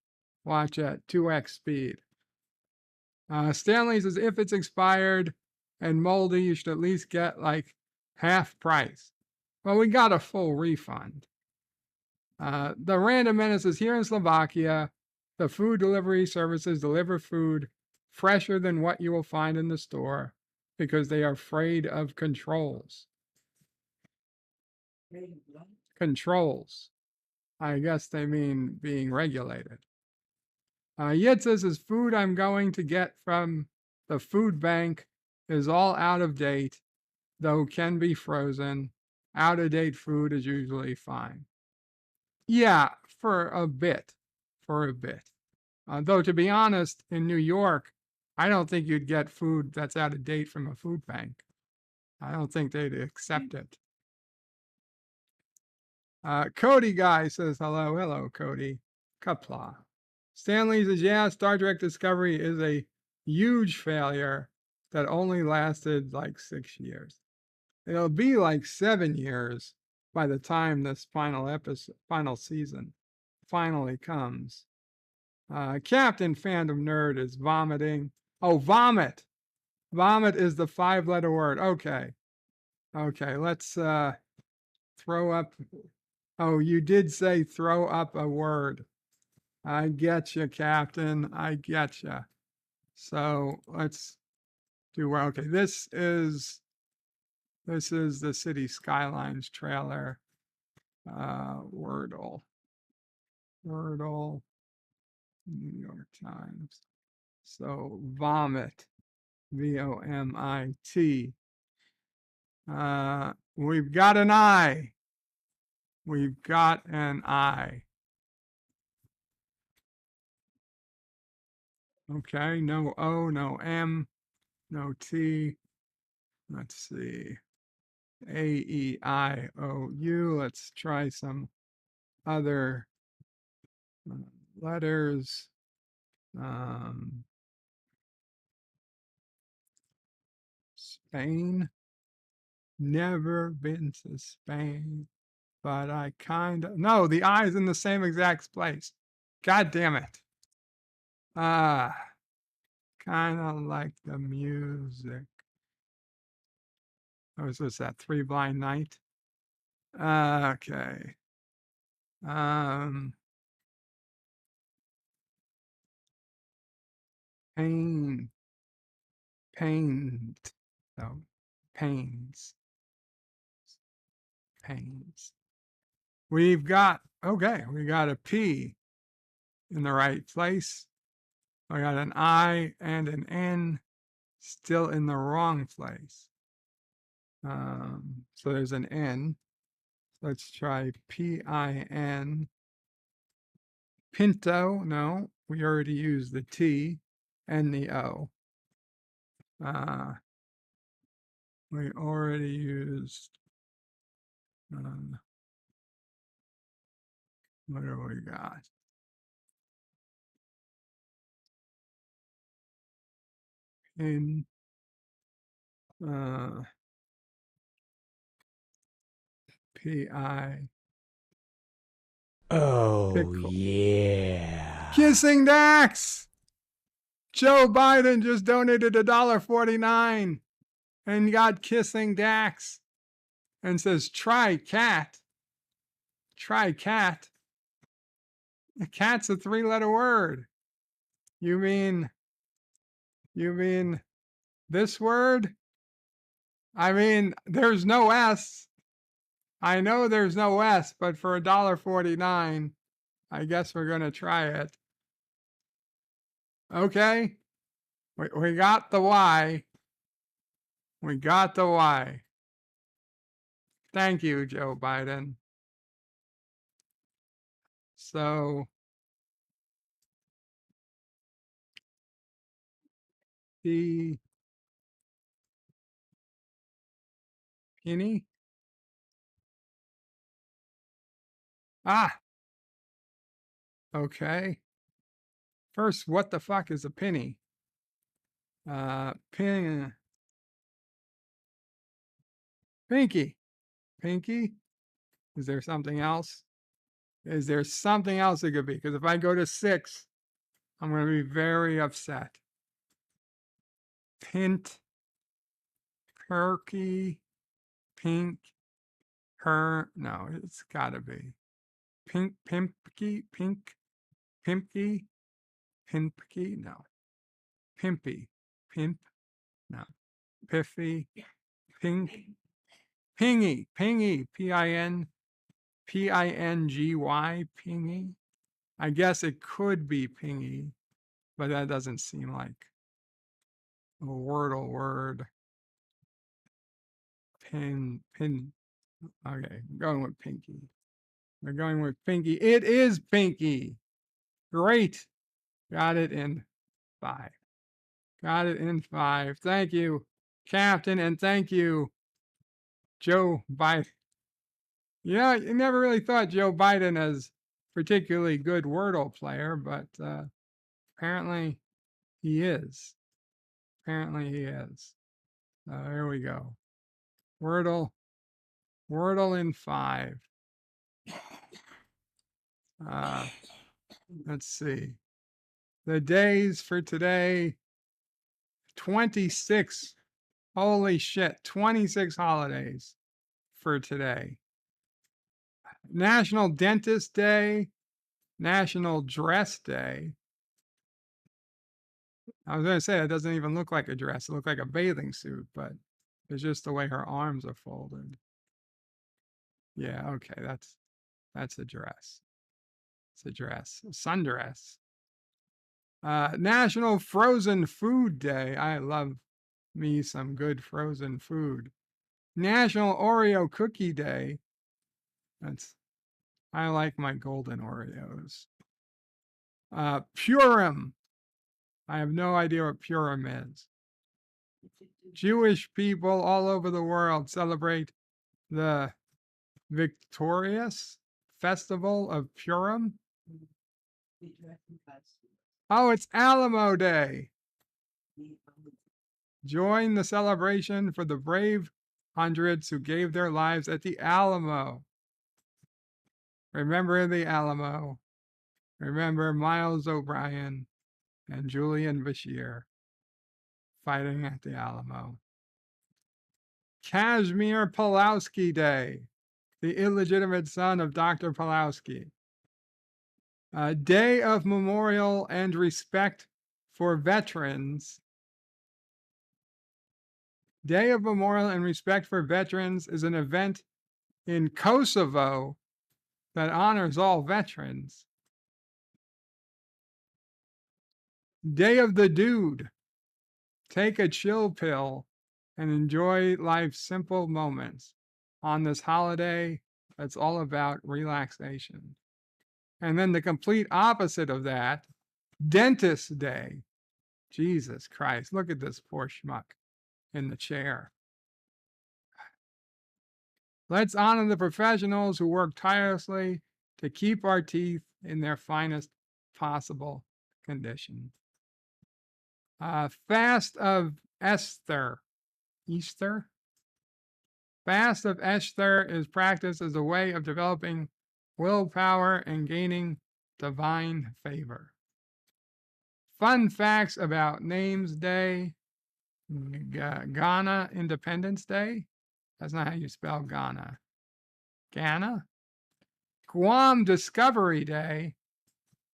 watch at 2x speed. Stanley says if it's expired and moldy, you should at least get like half price. Well, we got a full refund. The Random Menace is here in Slovakia. The food delivery services deliver food fresher than what you will find in the store because they are afraid of controls. Controls. I guess they mean being regulated. Yitza says food I'm going to get from the food bank is all out of date, though can be frozen. Out of date food is usually fine. Yeah, for a bit. Though to be honest, in New York, I don't think you'd get food that's out of date from a food bank. I don't think they'd accept it. Cody Guy says hello. Hello, Cody. Kapla. Stanley says, yeah, Star Trek Discovery is a huge failure that only lasted like 6 years. It'll be like 7 years by the time this final season finally comes. Captain Fandom Nerd is vomiting. Oh, vomit. Vomit is the 5-letter word. Okay, let's throw up. Oh, you did say throw up a word. I get you, Captain. I get you. So let's do, okay, this is the City Skylines trailer. Wordle, New York Times. So vomit, VOMIT. We've got an I. We've got an I. Okay, no O, no M, no T. Let's see. AEIOU. Let's try some other letters. Spain. Never been to Spain, but I kind of, no, the I is in the same exact place. God damn it. Kind of like the music. Oh, so it's that Three Blind Night. Okay. Pain. Pained. No. Pains. Pains. We've got, okay, we got a P in the right place. I got an I and an N still in the wrong place. So there's an N. Let's try PIN. Pinto, no, we already used the T and the O. We already used, what do we got? In, PI, Oh, yeah. Kissing Dax! Joe Biden just donated $1.49 and got Kissing Dax and says, try cat. Try cat. A cat's a 3-letter word. You mean this word? I mean, there's no S. I know there's no S, but for $1.49, I guess we're going to try it. Okay. We got the Y. We got the Y. Thank you, Joe Biden. So the penny. Ah, okay. First, what the fuck is a penny? Pinky. Pinky? Is there something else? Is there something else it could be? Because if I go to 6, I'm going to be very upset. Pint, perky, pink, her. No, it's got to be. Pink, pimpky, pink, pimpky, pimpky. No. Pimpy, pimp. No. Piffy, pink, pingy, pingy, Pingy, pingy. I guess it could be pingy, but that doesn't seem like a wordle word. Pin. Okay, I'm going with pinky. We're going with pinky. It is pinky. Great. Got it in 5. Got it in 5. Thank you, Captain, and thank you, Joe Biden. Yeah, you never really thought Joe Biden as particularly good Wordle player, but apparently he is. Apparently he is. There we go. Wordle in 5. Let's see. The days for today, 26. Holy shit, 26 holidays for today. National Dentist Day, National Dress Day. I was going to say it doesn't even look like a dress. It looks like a bathing suit, but it's just the way her arms are folded. Yeah, okay, that's a dress. It's a dress, a sundress. National Frozen Food Day. I love me some good frozen food. National Oreo Cookie Day. I like my golden Oreos. Purim. I have no idea what Purim is. Jewish people all over the world celebrate the victorious festival of Purim. Oh, it's Alamo Day. Join the celebration for the brave hundreds who gave their lives at the Alamo. Remember the Alamo. Remember Miles O'Brien and Julian Bashir fighting at the Alamo. Kazimierz Pulaski Day, the illegitimate son of Dr. Pulaski. Day of Memorial and Respect for Veterans. Day of Memorial and Respect for Veterans is an event in Kosovo that honors all veterans. Day of the Dude. Take a chill pill and enjoy life's simple moments on this holiday that's all about relaxation. And then the complete opposite of that, Dentist Day. Jesus Christ, look at this poor schmuck in the chair. Let's honor the professionals who work tirelessly to keep our teeth in their finest possible condition. Fast of Esther. Easter? Fast of Esther is practiced as a way of developing willpower, and gaining divine favor. Fun facts about Names Day. Ghana Independence Day. That's not how you spell Ghana. Ghana. Guam Discovery Day.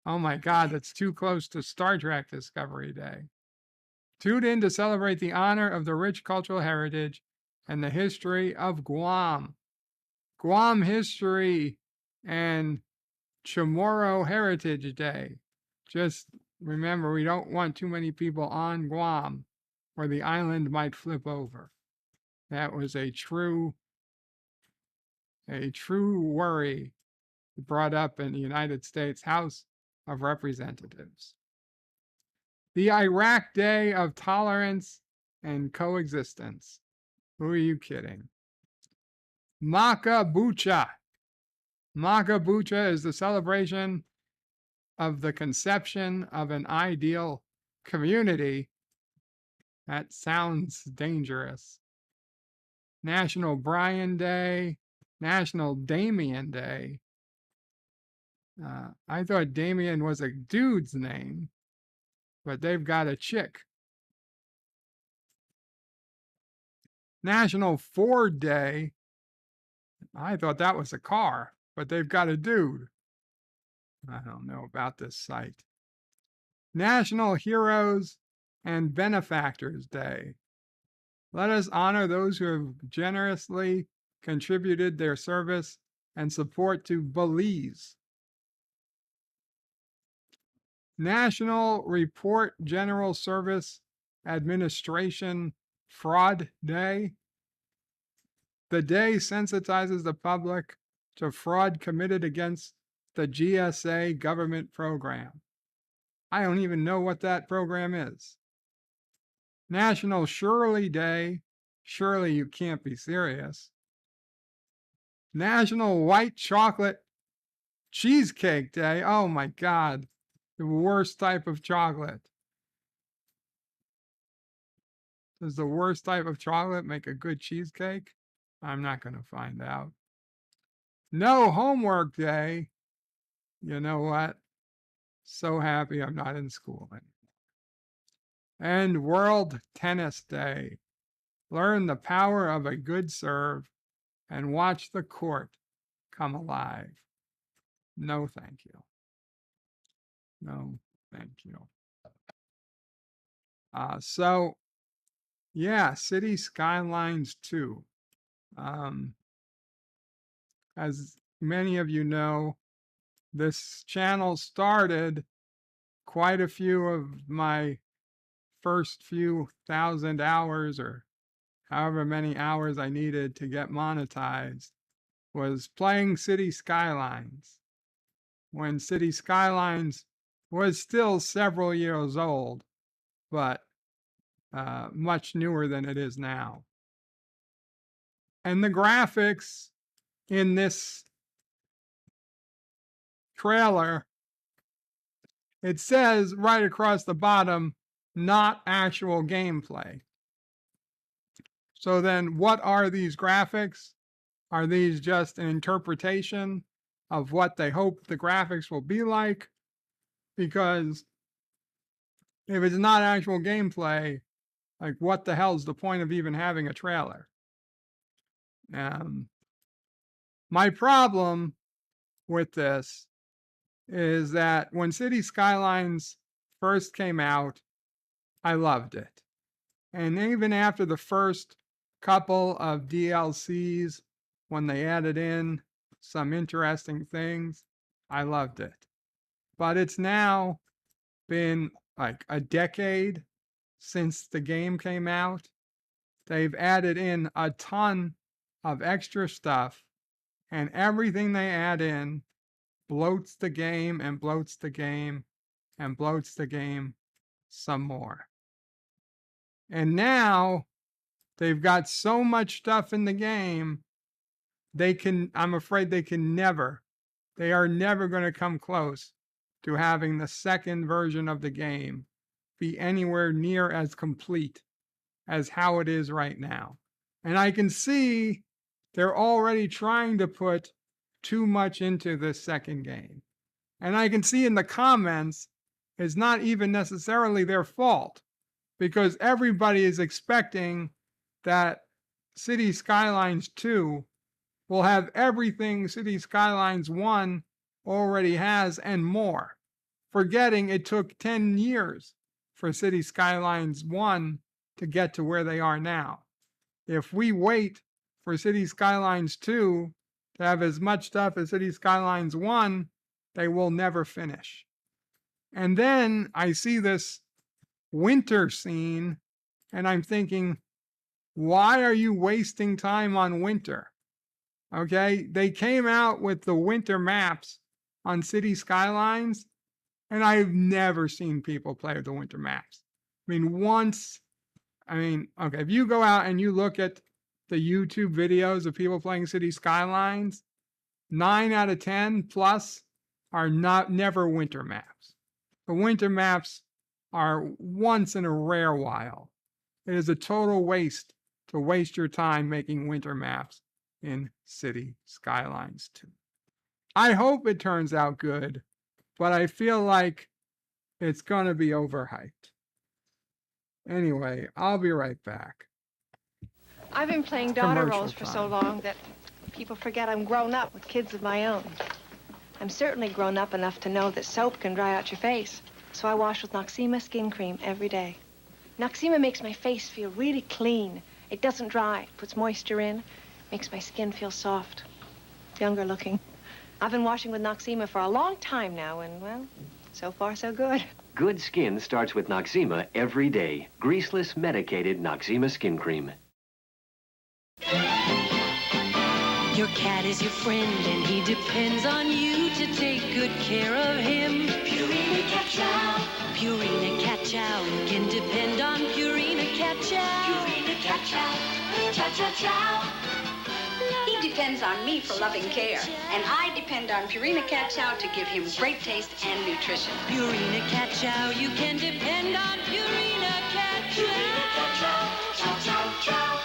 Oh my God, that's too close to Star Trek Discovery Day. Tuned in to celebrate the honor of the rich cultural heritage and the history of Guam. Guam History and Chamorro Heritage Day. Just remember, we don't want too many people on Guam where the island might flip over. That was a true worry brought up in the United States House of Representatives. The Iraq Day of Tolerance and Coexistence. Who are you kidding? Makabucha. Makabucha is the celebration of the conception of an ideal community. That sounds dangerous. National Brian Day, National Damien Day. I thought Damien was a dude's name, but they've got a chick. National Ford Day. I thought that was a car, but they've got a dude. I don't know about this site. National Heroes and Benefactors Day. Let us honor those who have generously contributed their service and support to Belize. National Report General Service Administration Fraud Day. The day sensitizes the public to fraud committed against the GSA government program. I don't even know what that program is. National Shirley Day. Surely you can't be serious. National White Chocolate Cheesecake Day. Oh my God. The worst type of chocolate. Does the worst type of chocolate make a good cheesecake? I'm not going to find out. No Homework Day. You know what? So happy I'm not in school anymore. And World Tennis Day. Learn the power of a good serve and watch the court come alive. No, thank you. No, thank you. So, yeah, City Skylines 2. As many of you know, this channel started quite a few of my first few 1,000 hours or however many hours I needed to get monetized was playing City Skylines. When City Skylines was still several years old, but much newer than it is now. And the graphics in this trailer, it says right across the bottom, not actual gameplay. So then what are these graphics? Are these just an interpretation of what they hope the graphics will be like? Because if it's not actual gameplay, like what the hell is the point of even having a trailer? My problem with this is that when City Skylines first came out, I loved it. And even after the first couple of DLCs, when they added in some interesting things, I loved it. But it's now been like a decade since the game came out. They've added in a ton of extra stuff, and everything they add in bloats the game and bloats the game and bloats the game some more. And now they've got so much stuff in the game, I'm afraid they are never going to come close to having the second version of the game be anywhere near as complete as how it is right now. And I can see they're already trying to put too much into this second game. And I can see in the comments, it's not even necessarily their fault because everybody is expecting that City Skylines 2 will have everything City Skylines 1 already has and more, forgetting it took 10 years for City Skylines 1 to get to where they are now. If we wait for City Skylines 2 to have as much stuff as City Skylines 1, they will never finish. And then I see this winter scene and I'm thinking, why are you wasting time on winter? Okay, they came out with the winter maps on City Skylines, and I've never seen people play the winter maps. I mean, okay, if you go out and you look at the YouTube videos of people playing City Skylines, 9 out of 10 plus are never winter maps. The winter maps are once in a rare while. It is a total waste to waste your time making winter maps in City Skylines 2. I hope it turns out good, but I feel like it's going to be overhyped. Anyway, I'll be right back. I've been playing daughter Commercial roles for so time. long that people forget I'm grown up with kids of my own. I'm certainly grown up enough to know that soap can dry out your face, so I wash with Noxzema skin cream every day. Noxzema makes my face feel really clean. It doesn't dry, puts moisture in, makes my skin feel soft, younger looking. I've been washing with Noxzema for a long time now, and, well, so far so good. Good skin starts with Noxzema every day. Greaseless, medicated Noxzema skin cream. Your cat is your friend, and he depends on you to take good care of him. Purina Cat Chow. Purina Cat Chow. You can depend on Purina Cat Chow. Purina Cat Chow. Chow, chow, chow. He depends on me for loving care, and I depend on Purina Cat Chow to give him great taste and nutrition. Purina Cat Chow. You can depend on Purina Cat Chow. Purina Cat Chow. Chow, chow, chow.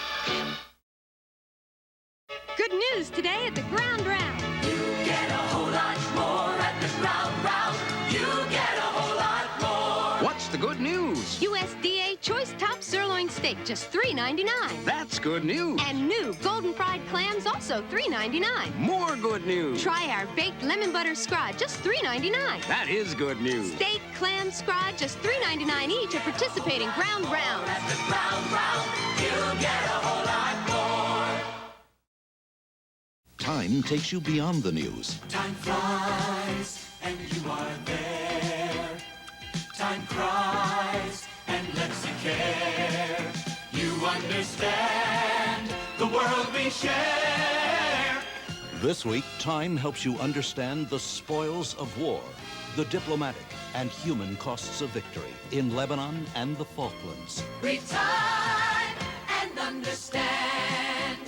Good news today at the Ground Round. You get a whole lot more at the Ground Round. You get a whole lot more. What's the good news? USDA Choice Top Sirloin Steak, just $3.99. That's good news. And new golden fried clams, also $3.99. More good news. Try our baked lemon butter scrod, just $3.99. That is good news. Steak, clam, scrod, just $3.99 each at participating Ground Rounds. At the Ground Round, you get a whole lot more. Time takes you beyond the news. Time flies, and you are there. Time cries, and lets you care. You understand the world we share. This week, Time helps you understand the spoils of war, the diplomatic and human costs of victory in Lebanon and the Falklands. Read time and understand.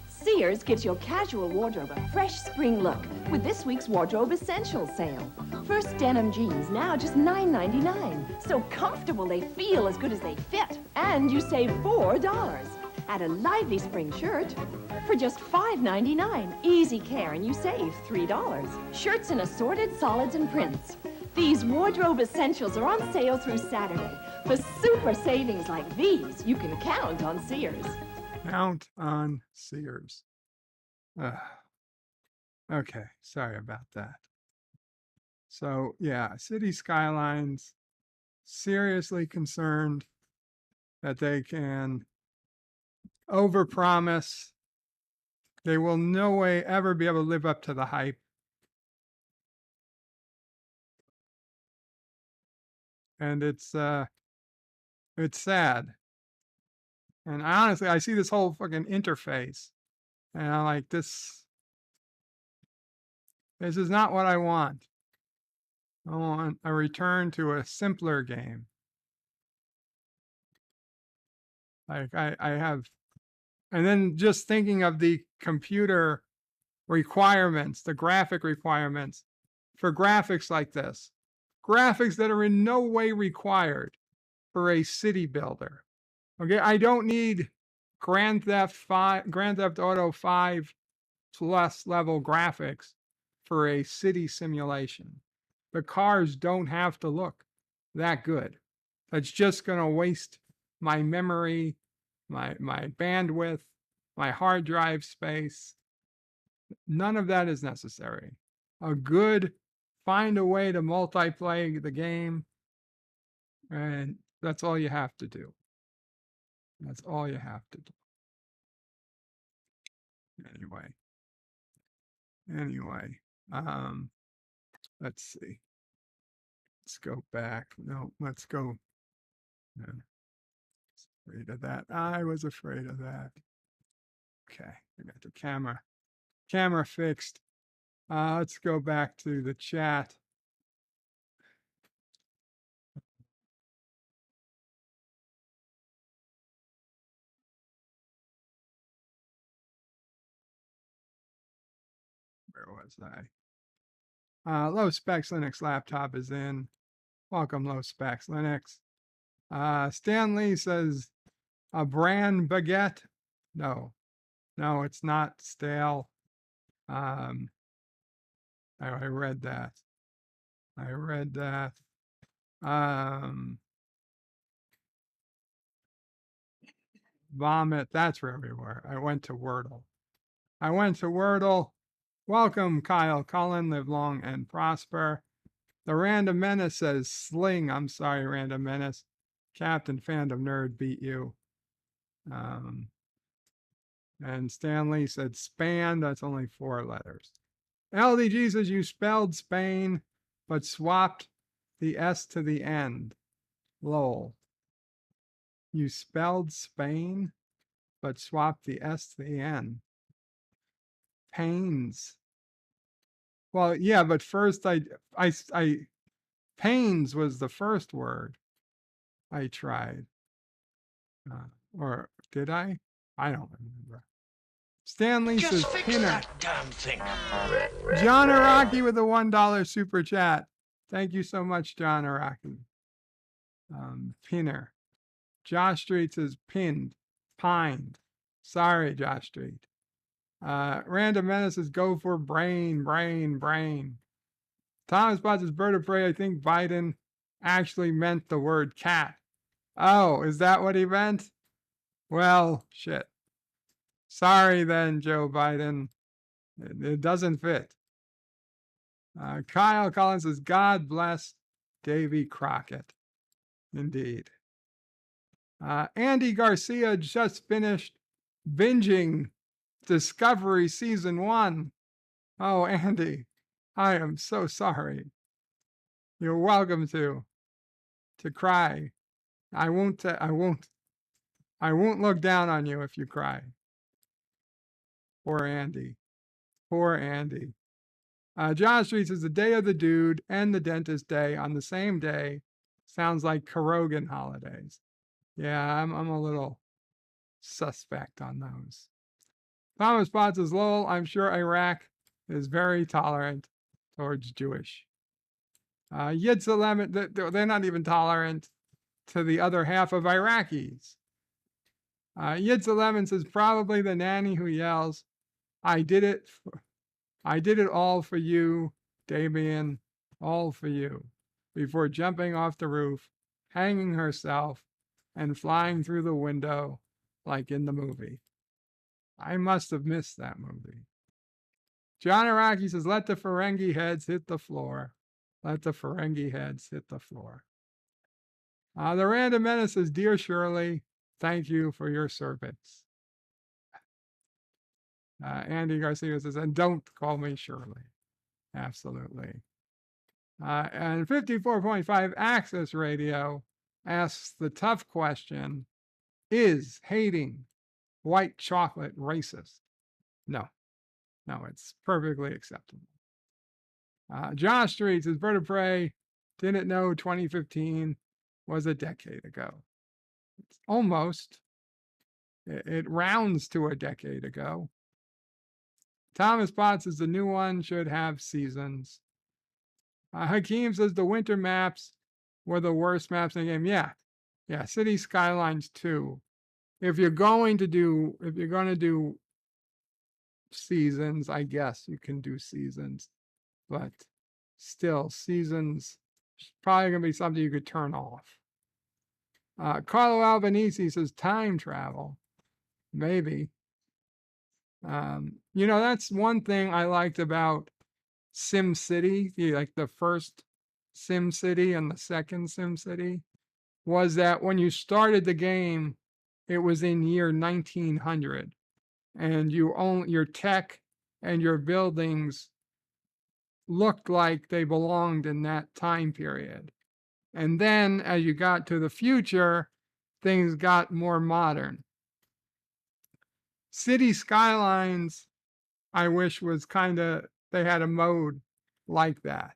Sears gives your casual wardrobe a fresh spring look with this week's Wardrobe Essentials sale. First denim jeans, now just $9.99. So comfortable they feel as good as they fit. And you save $4. Add a lively spring shirt for just $5.99. Easy care, and you save $3. Shirts in assorted solids and prints. These Wardrobe Essentials are on sale through Saturday. For super savings like these, you can count on Sears. Count on Sears. Okay, sorry about that. So yeah, City Skylines, seriously concerned that they can overpromise. They will no way ever be able to live up to the hype. And it's sad. And honestly, I see this whole fucking interface, and I'm like, this is not what I want. I want a return to a simpler game. Like I have, and then just thinking of the computer requirements, the graphic requirements for graphics like this, graphics that are in no way required for a city builder. Okay, I don't need Grand Theft Auto 5 plus level graphics for a city simulation. The cars don't have to look that good. That's just going to waste my memory, my bandwidth, my hard drive space. None of that is necessary. Find a way to multiplayer the game, and that's all you have to do. That's all you have to do. Anyway, let's see. Let's go back. No, let's go. No. Afraid of that. I was afraid of that. Okay, I got the camera fixed. Let's go back to the chat. Where was I? Low Specs Linux laptop is in. Welcome, Low Specs Linux. Stanley says, a brand baguette? No, it's not stale. I read that. Vomit, that's where we were. I went to Wordle. Welcome, Kyle Cullen. Live long and prosper. The Random Menace says sling. I'm sorry, Random Menace. Captain Fandom Nerd beat you. And Stanley said span. That's only 4 letters. LDG says you spelled Spain, but swapped the S to the end. Lol. You spelled Spain, but swapped the S to the N. Pains. Well, yeah, but first I pains was the first word I tried. Or did I? I don't remember. Stanley says pinner. Damn thing. John Araki with a $1 super chat. Thank you so much, John Araki. Pinner. Josh Street says pinned, pined. Sorry, Josh Street. Random Menace says go for brain. Thomas Potts says bird of prey. I think Biden actually meant the word cat. Oh, is that what he meant? Well, shit. Sorry then, Joe Biden. It doesn't fit. Kyle Collins says, God bless Davy Crockett. Indeed. Andy Garcia just finished binging Discovery Season 1. Oh, Andy, I am so sorry. You're welcome to cry. I won't look down on you if you cry. Poor Andy. John Street says the day of the dude and the dentist day on the same day sounds like Carogan holidays. Yeah, I'm a little suspect on those. Thomas Potts says, lol, I'm sure Iraq is very tolerant towards Jewish. Yitza Lemon, they're not even tolerant to the other half of Iraqis. Yitza Lemon says, probably the nanny who yells, I did it all for you, Damien, all for you, before jumping off the roof, hanging herself, and flying through the window like in the movie. I must have missed that movie. John Araki says, let the Ferengi heads hit the floor. Let the Ferengi heads hit the floor. The Random Menace says, dear Shirley, thank you for your service. Andy Garcia says, and don't call me Shirley. Absolutely. And 54.5 Access Radio asks the tough question, is hating white chocolate racist? No, it's perfectly acceptable. Josh Street says, Bird of Prey, didn't know 2015 was a decade ago. It's almost. It rounds to a decade ago. Thomas Potts says the new one should have seasons. Hakeem says the winter maps were the worst maps in the game. Yeah, City Skylines 2 if you're going to do seasons, I guess you can do seasons, but still, seasons is probably gonna be something you could turn off. Carlo Albanese says time travel, maybe. That's one thing I liked about Sim City, like the first Sim City and the second Sim City, was that when you started the game, it was in year 1900, and your tech and your buildings looked like they belonged in that time period. And then as you got to the future, things got more modern. City Skylines, I wish was they had a mode like that.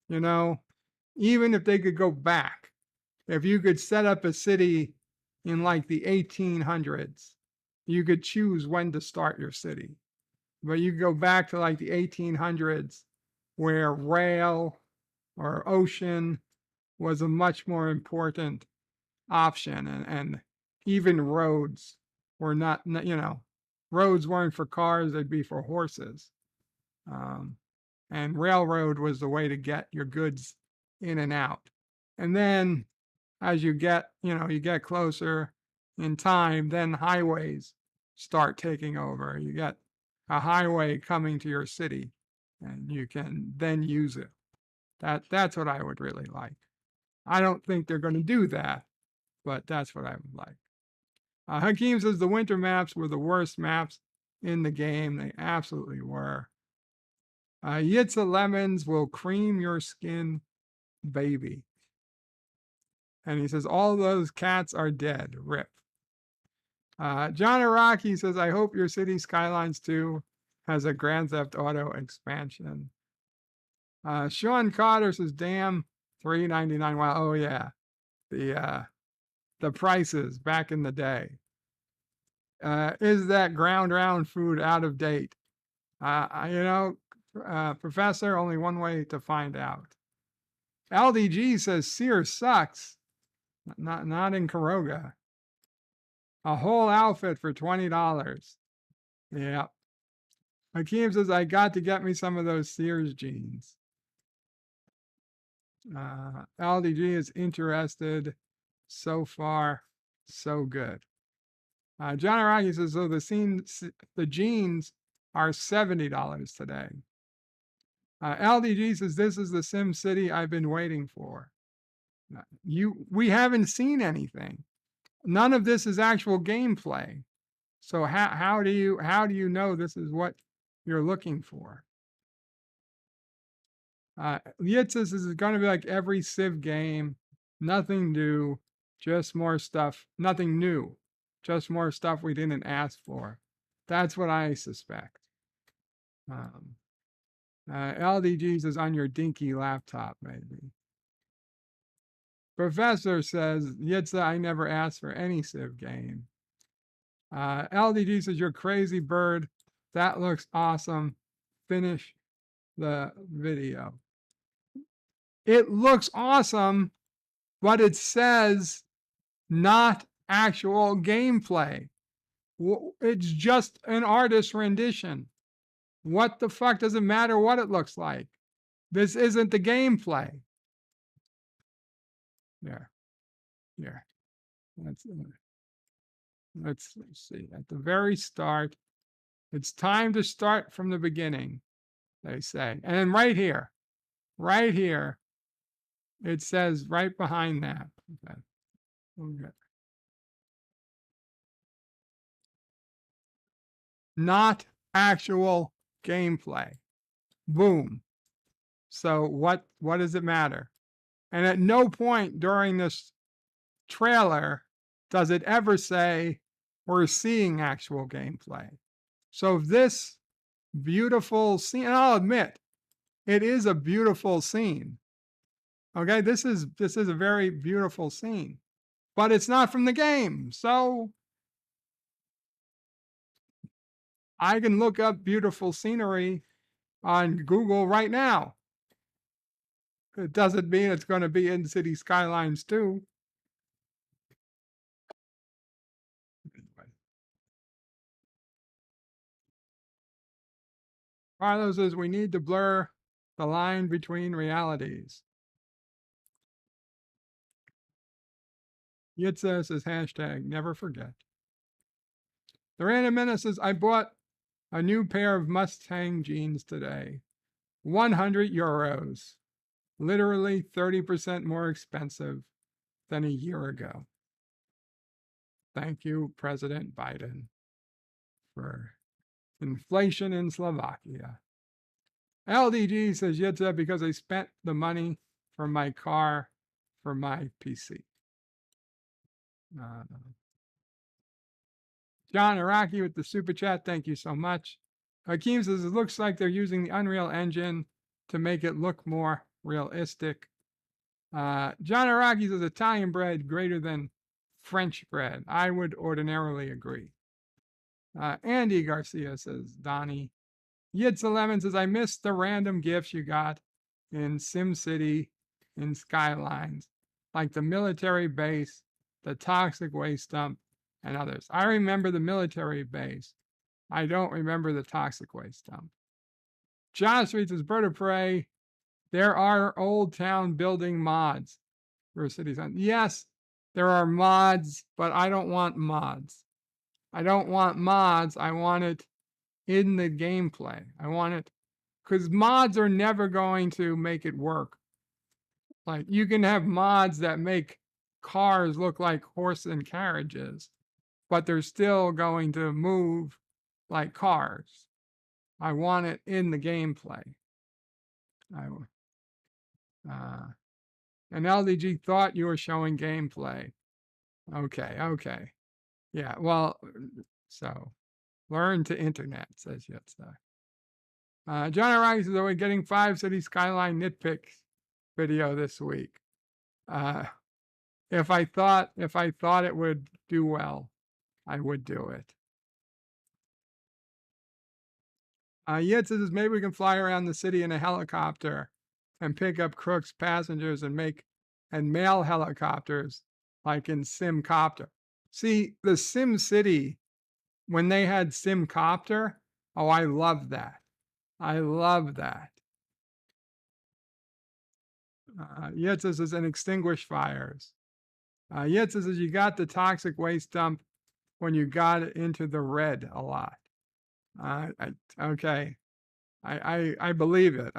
Even if they could go back, if you could set up a city in like the 1800s, you could choose when to start your city. But you go back to like the 1800s, where rail or ocean was a much more important option, and even roads were not, roads weren't for cars, they'd be for horses. And railroad was the way to get your goods in and out. And then as you get closer in time, then highways start taking over. You get a highway coming to your city, and you can then use it. That's what I would really like. I don't think they're going to do that, but that's what I would like. Hakeem says the winter maps were the worst maps in the game. They absolutely were. Yitza Lemons will cream your skin, baby. And he says, all those cats are dead. Rip. John Araki says, I hope your City Skylines 2 has a Grand Theft Auto expansion. Sean Cotter says, damn, $3.99. Wow, oh yeah. The prices back in the day. Is that ground round food out of date? Professor, only one way to find out. LDG says Sears sucks. Not in Karoga. A whole outfit for $20. Yeah. Hakeem says I got to get me some of those Sears jeans. LDG is interested. So far, so good. John Araki says, so the jeans are $70 today. LDG says, this is the Sim City I've been waiting for. We haven't seen anything. None of this is actual gameplay. So how do you know this is what you're looking for? Yitz says this is going to be like every Civ game, nothing new, just more stuff, nothing new, just more stuff we didn't ask for. That's what I suspect. LDG says on your dinky laptop, maybe. Professor says, Yitza, I never asked for any Civ game. LDG says, you're crazy bird. That looks awesome. Finish the video. It looks awesome, but it says not actual gameplay. It's just an artist's rendition. What the fuck does it matter what it looks like? This isn't the gameplay. There. Let's see. At the very start, it's time to start from the beginning, they say. And then right here, it says right behind that. Okay. Not actual gameplay. Boom. So what does it matter? And at no point during this trailer does it ever say we're seeing actual gameplay. So this beautiful scene, and I'll admit, it is a beautiful scene. Okay, this is a very beautiful scene, but it's not from the game. So I can look up beautiful scenery on Google right now. It doesn't mean it's going to be in City Skylines 2. Carlo says we need to blur the line between realities. Yitza says hashtag never forget. The Random Menace says I bought a new pair of Mustang jeans today. 100 euros. Literally 30% more expensive than a year ago. Thank you, President Biden, for inflation in Slovakia. LDG says Yitza because I spent the money for my car for my PC. John Araki with the super chat. Thank you so much. Hakeem says it looks like they're using the Unreal Engine to make it look more realistic. John Araki says Italian bread greater than French bread. I would ordinarily agree. Andy Garcia says Donnie. Yitz11 says I missed the random gifts you got in SimCity, in Skylines, like the military base, the toxic waste dump, and others. I remember the military base. I don't remember the toxic waste dump. John Street says Bird of Prey. There are old town building mods for cities. Yes, there are mods, but I don't want mods. I don't want mods. I want it in the gameplay. I want it because mods are never going to make it work. Like you can have mods that make cars look like horse and carriages, but they're still going to move like cars. I want it in the gameplay. And LDG thought you were showing gameplay. Okay. Yeah, well, so learn to internet, says Yetza. John Rice says, are we getting 5 City Skyline nitpicks video this week? If I thought it would do well, I would do it. Yetza says maybe we can fly around the city in a helicopter and pick up crooks, passengers, and mail helicopters like in Simcopter. See, the Sim City, when they had Simcopter, oh, I love that. I love that. Yetza says, and extinguish fires. Yetza says, you got the toxic waste dump when you got it into the red a lot. Okay. I believe it.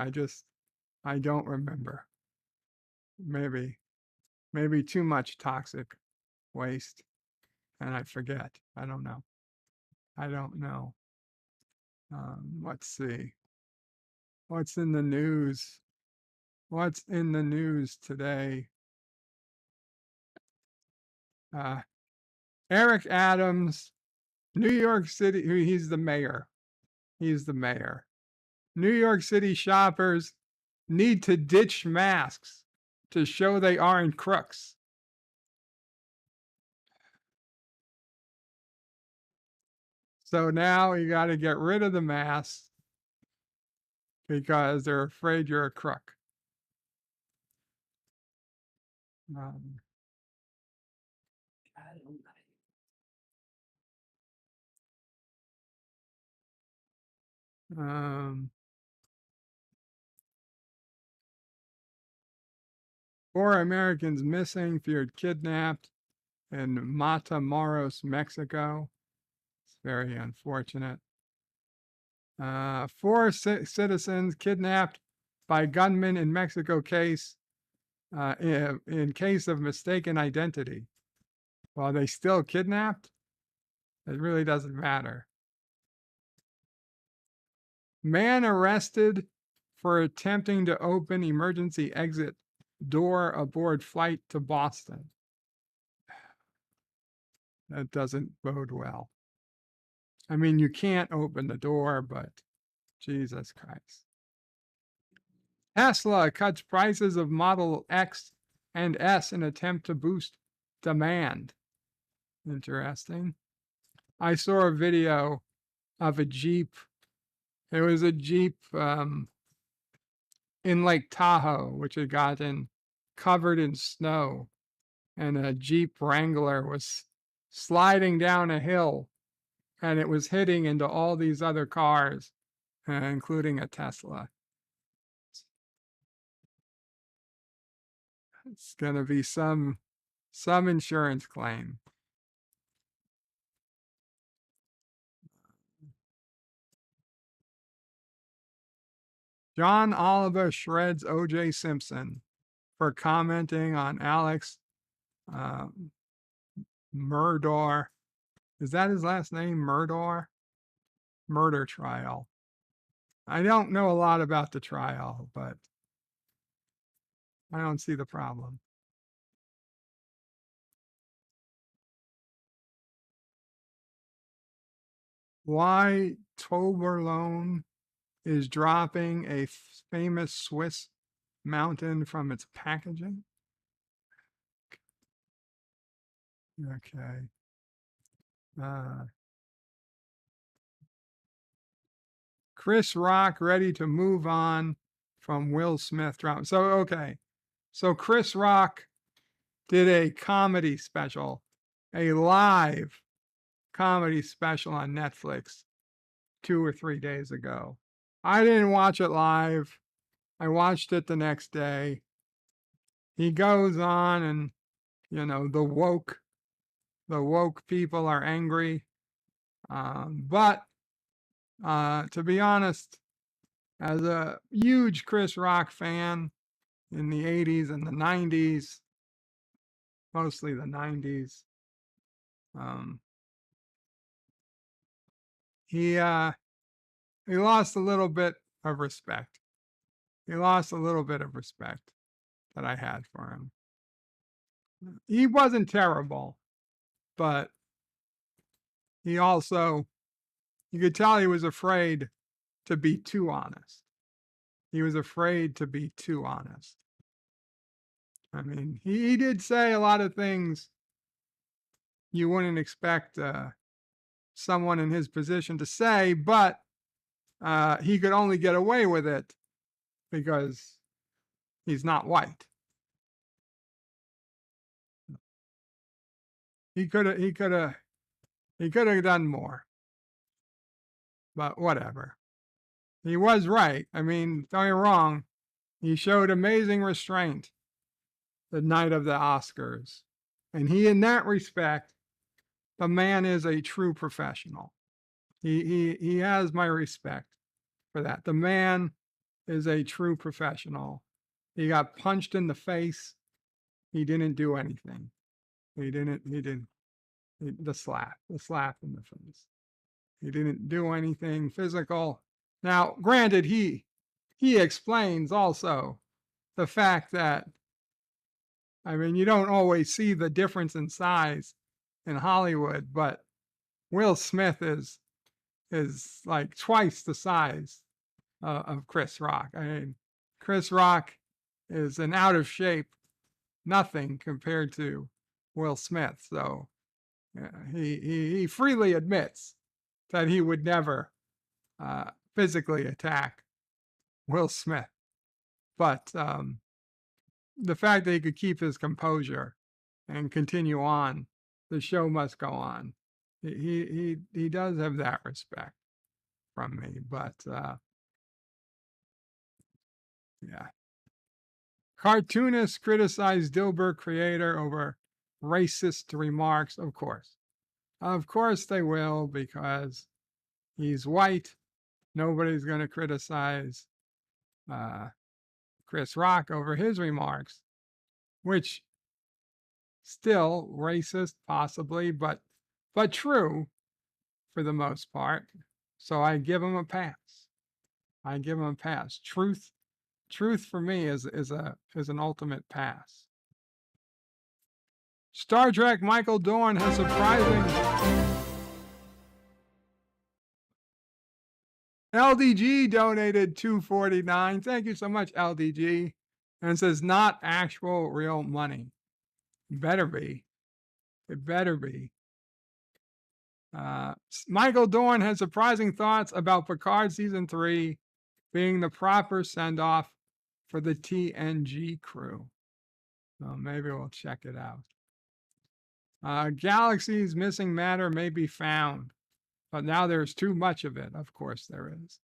I don't remember. Maybe too much toxic waste and I forget. I don't know. Let's see. What's in the news? What's in the news today? Eric Adams, New York City, he's the mayor. He's the mayor. New York City shoppers need to ditch masks to show they aren't crooks. So now you got to get rid of the masks because they're afraid you're a crook. Four Americans missing, feared kidnapped in Matamoros, Mexico. It's very unfortunate. 4 citizens kidnapped by gunmen in Mexico case in case of mistaken identity. Well, they still kidnapped? It really doesn't matter. Man arrested for attempting to open emergency exit door aboard flight to Boston. That doesn't bode well. I mean, you can't open the door, but Jesus Christ. Tesla cuts prices of Model X and S in attempt to boost demand. Interesting. I saw a video of a Jeep. It was a Jeep in Lake Tahoe, which had gotten covered in snow. And a Jeep Wrangler was sliding down a hill and it was hitting into all these other cars including a Tesla. It's going to be some insurance claim. John Oliver shreds O.J. Simpson for commenting on Alex Murdaugh. Is that his last name? Murdaugh? Murder trial. I don't know a lot about the trial, but I don't see the problem. Why Toblerone is dropping a famous Swiss mountain from its packaging? Okay. Chris Rock ready to move on from Will Smith drama. So, okay. So Chris Rock did a comedy special, a live comedy special on Netflix 2 or 3 days ago. I didn't watch it live. I watched it the next day. He goes on and, you know, the woke people are angry. But to be honest, as a huge Chris Rock fan in the 80s and the 90s, mostly the 90s, he lost a little bit of respect. He lost a little bit of respect that I had for him. He wasn't terrible, but he also, you could tell he was afraid to be too honest. He was afraid to be too honest. I mean, he did say a lot of things you wouldn't expect someone in his position to say, but he could only get away with it because he's not white. He could have done more, but whatever. He was right. I mean, don't get me wrong. He showed amazing restraint the night of the Oscars. And he, in that respect, the man is a true professional. He has my respect for that. The man is a true professional. He got punched in the face. He didn't do anything. The slap in the face. He didn't do anything physical. Now, granted, he explains also the fact that, I mean, you don't always see the difference in size in Hollywood, but Will Smith is like twice the size of Chris Rock. I mean, Chris Rock is an out of shape nothing compared to Will Smith. So he freely admits that he would never physically attack Will Smith. But the fact that he could keep his composure and continue on, the show must go on. He does have that respect from me, but yeah. Cartoonists criticize Dilbert creator over racist remarks. Of course they will, because he's white. Nobody's going to criticize Chris Rock over his remarks, which still racist possibly, but true for the most part. So I give him a pass. Truth for me is an ultimate pass. Star Trek Michael Dorn has surprising. LDG donated $2.49. Thank you so much, LDG. And it says not actual real money. It better be. It better be. Michael Dorn has surprising thoughts about Picard Season 3 being the proper send-off for the TNG crew. So maybe we'll check it out. Galaxy's missing matter may be found, but now there's too much of it. Of course there is.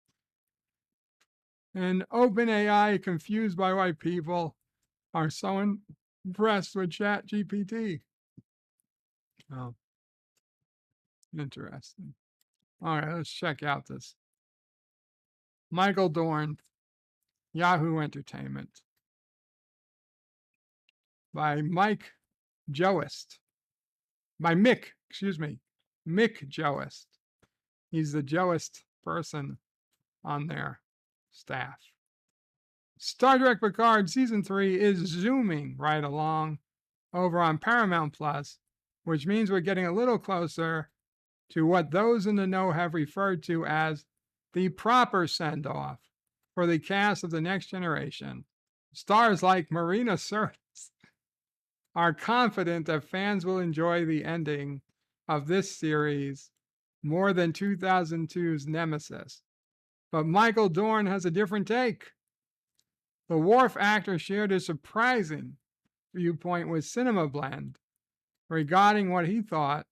And OpenAI, confused by why people are so impressed with ChatGPT. Oh, interesting. All right, let's check out this. Michael Dorn, Yahoo Entertainment, by Mike Joest. By Mick, excuse me, Mick Joest. He's the Joest person on their staff. Star Trek Picard Season 3 is zooming right along over on Paramount Plus, which means we're getting a little closer to what those in the know have referred to as the proper send-off for the cast of The Next Generation. Stars like Marina Sirtis are confident that fans will enjoy the ending of this series more than 2002's Nemesis. But Michael Dorn has a different take. The Worf actor shared a surprising viewpoint with Cinema Blend regarding what he thought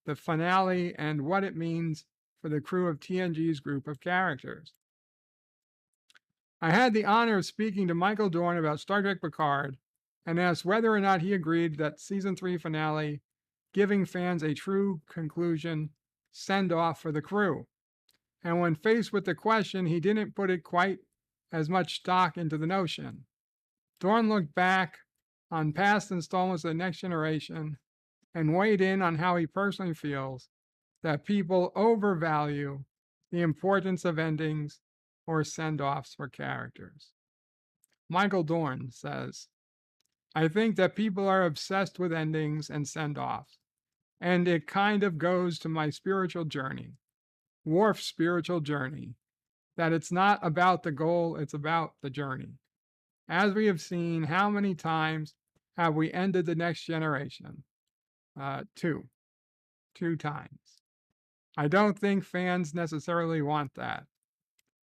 the finale and what it means for the crew of TNG's group of characters. I had the honor of speaking to Michael Dorn about Star Trek Picard and asked whether or not he agreed that Season 3 finale giving fans a true conclusion send-off for the crew. And when faced with the question, he didn't put it quite as much stock into the notion. Dorn looked back on past installments of The Next Generation and weighed in on how he personally feels that people overvalue the importance of endings or send-offs for characters. Michael Dorn says, I think that people are obsessed with endings and send-offs, and it kind of goes to my spiritual journey, Worf's spiritual journey, that it's not about the goal, it's about the journey. As we have seen, how many times have we ended The Next Generation? Two times. I don't think fans necessarily want that.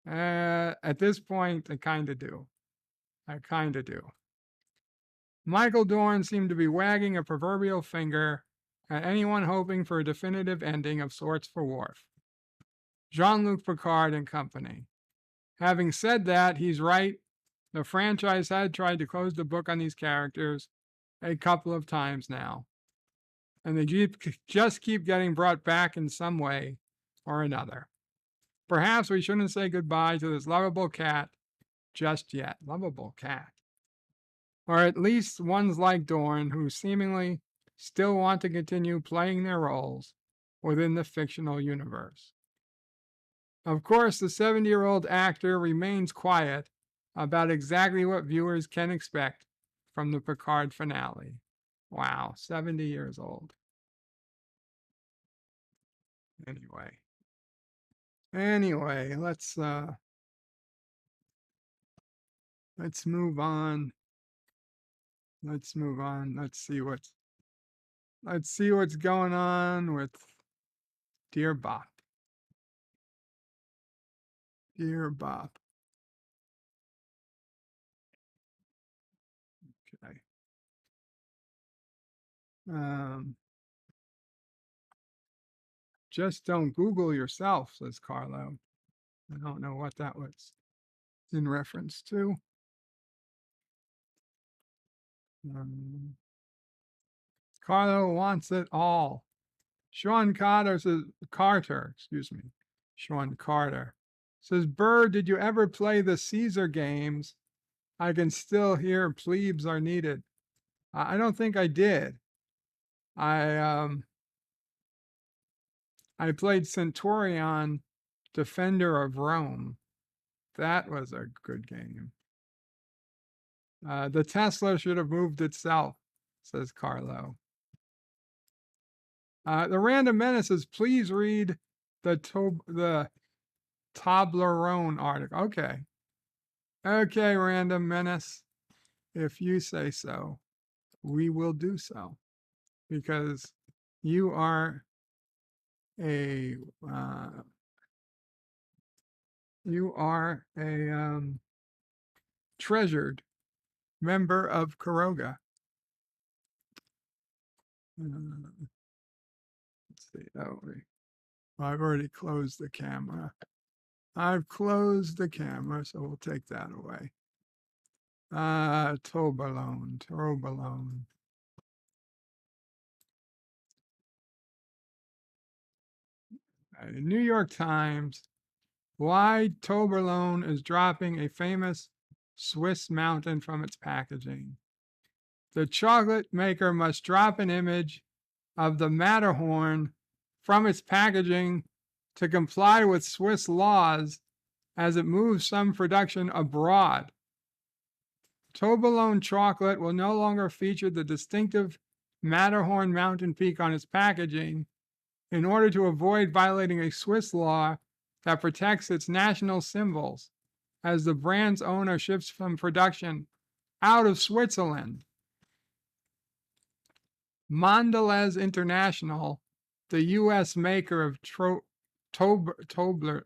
At this point, I kind of do. Michael Dorn seemed to be wagging a proverbial finger at anyone hoping for a definitive ending of sorts for Worf, Jean-Luc Picard and company. Having said that, he's right. The franchise had tried to close the book on these characters a couple of times now, and they just keep getting brought back in some way or another. Perhaps we shouldn't say goodbye to this lovable cat just yet. Lovable cat. Or at least ones like Dorn who seemingly still want to continue playing their roles within the fictional universe. Of course, the 70-year-old actor remains quiet about exactly what viewers can expect from the Picard finale. Wow, 70 years old. Anyway, let's move on. Let's see what's going on with Dear Bop. Dear Bop. Okay. Just don't Google yourself, says Carlo. I don't know what that was in reference to. Carlo wants it all. Sean Carter says, Sean Carter says, Bird, did you ever play the Caesar games? I can still hear plebes are needed. I don't think I did. I played Centurion, Defender of Rome. That was a good game. The Tesla should have moved itself, says Carlo. The Random Menace says, please read the Toblerone article. Okay, Random Menace. If you say so, we will do so. Because you are a treasured member of Kuroga. Let's see. I've already closed the camera. I've closed the camera, so we'll take that away. Toblerone. New York Times, why Toblerone is dropping a famous Swiss mountain from its packaging. The chocolate maker must drop an image of the Matterhorn from its packaging to comply with Swiss laws as it moves some production abroad. Toblerone chocolate will no longer feature the distinctive Matterhorn mountain peak on its packaging in order to avoid violating a Swiss law that protects its national symbols as the brand's owner shifts from production out of Switzerland. Mondelez International, the U.S. maker of Toblerone,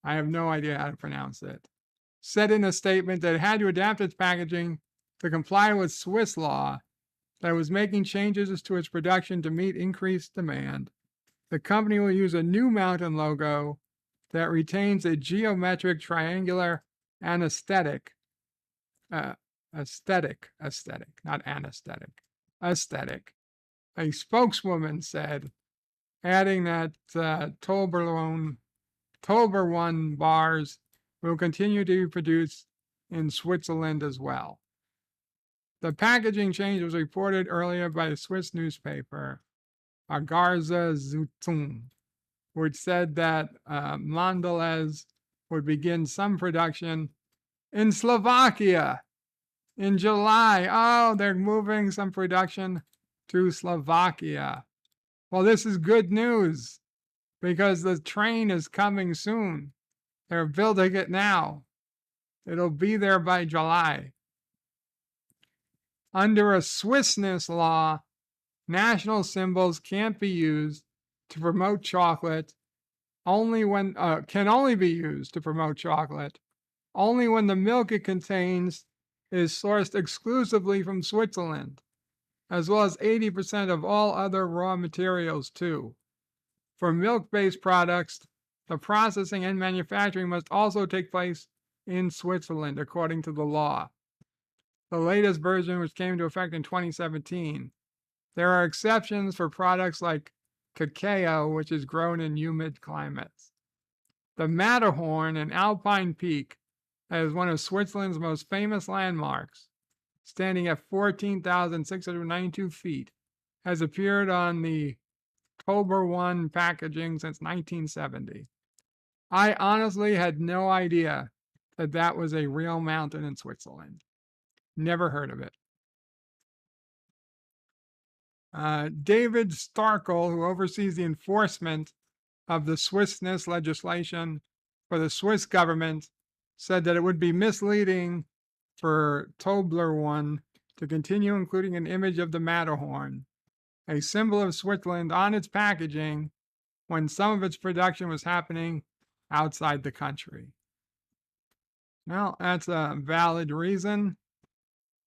I have no idea how to pronounce it, said in a statement that it had to adapt its packaging to comply with Swiss law, that it was making changes to its production to meet increased demand. The company will use a new mountain logo that retains a geometric triangular aesthetic, not anesthetic, aesthetic. A spokeswoman said, adding that Toblerone bars will continue to be produced in Switzerland as well. The packaging change was reported earlier by a Swiss newspaper, Agarza Zeitung, which said that Mondelez would begin some production in Slovakia in July. Oh, they're moving some production to Slovakia. Well, this is good news because the train is coming soon. They're building it now. It'll be there by July. Under a Swissness law, national symbols can't be used to promote chocolate can only be used to promote chocolate only when the milk it contains is sourced exclusively from Switzerland, as well as 80% of all other raw materials too. For milk-based products, the processing and manufacturing must also take place in Switzerland, according to the law. The latest version, which came into effect in 2017, there are exceptions for products like cacao, which is grown in humid climates. The Matterhorn, an alpine peak that is one of Switzerland's most famous landmarks, standing at 14,692 feet, has appeared on the Toblerone packaging since 1970. I honestly had no idea that that was a real mountain in Switzerland. Never heard of it. David Starkel, who oversees the enforcement of the Swissness legislation for the Swiss government, said that it would be misleading for Toblerone to continue including an image of the Matterhorn, a symbol of Switzerland, on its packaging when some of its production was happening outside the country. Well, that's a valid reason.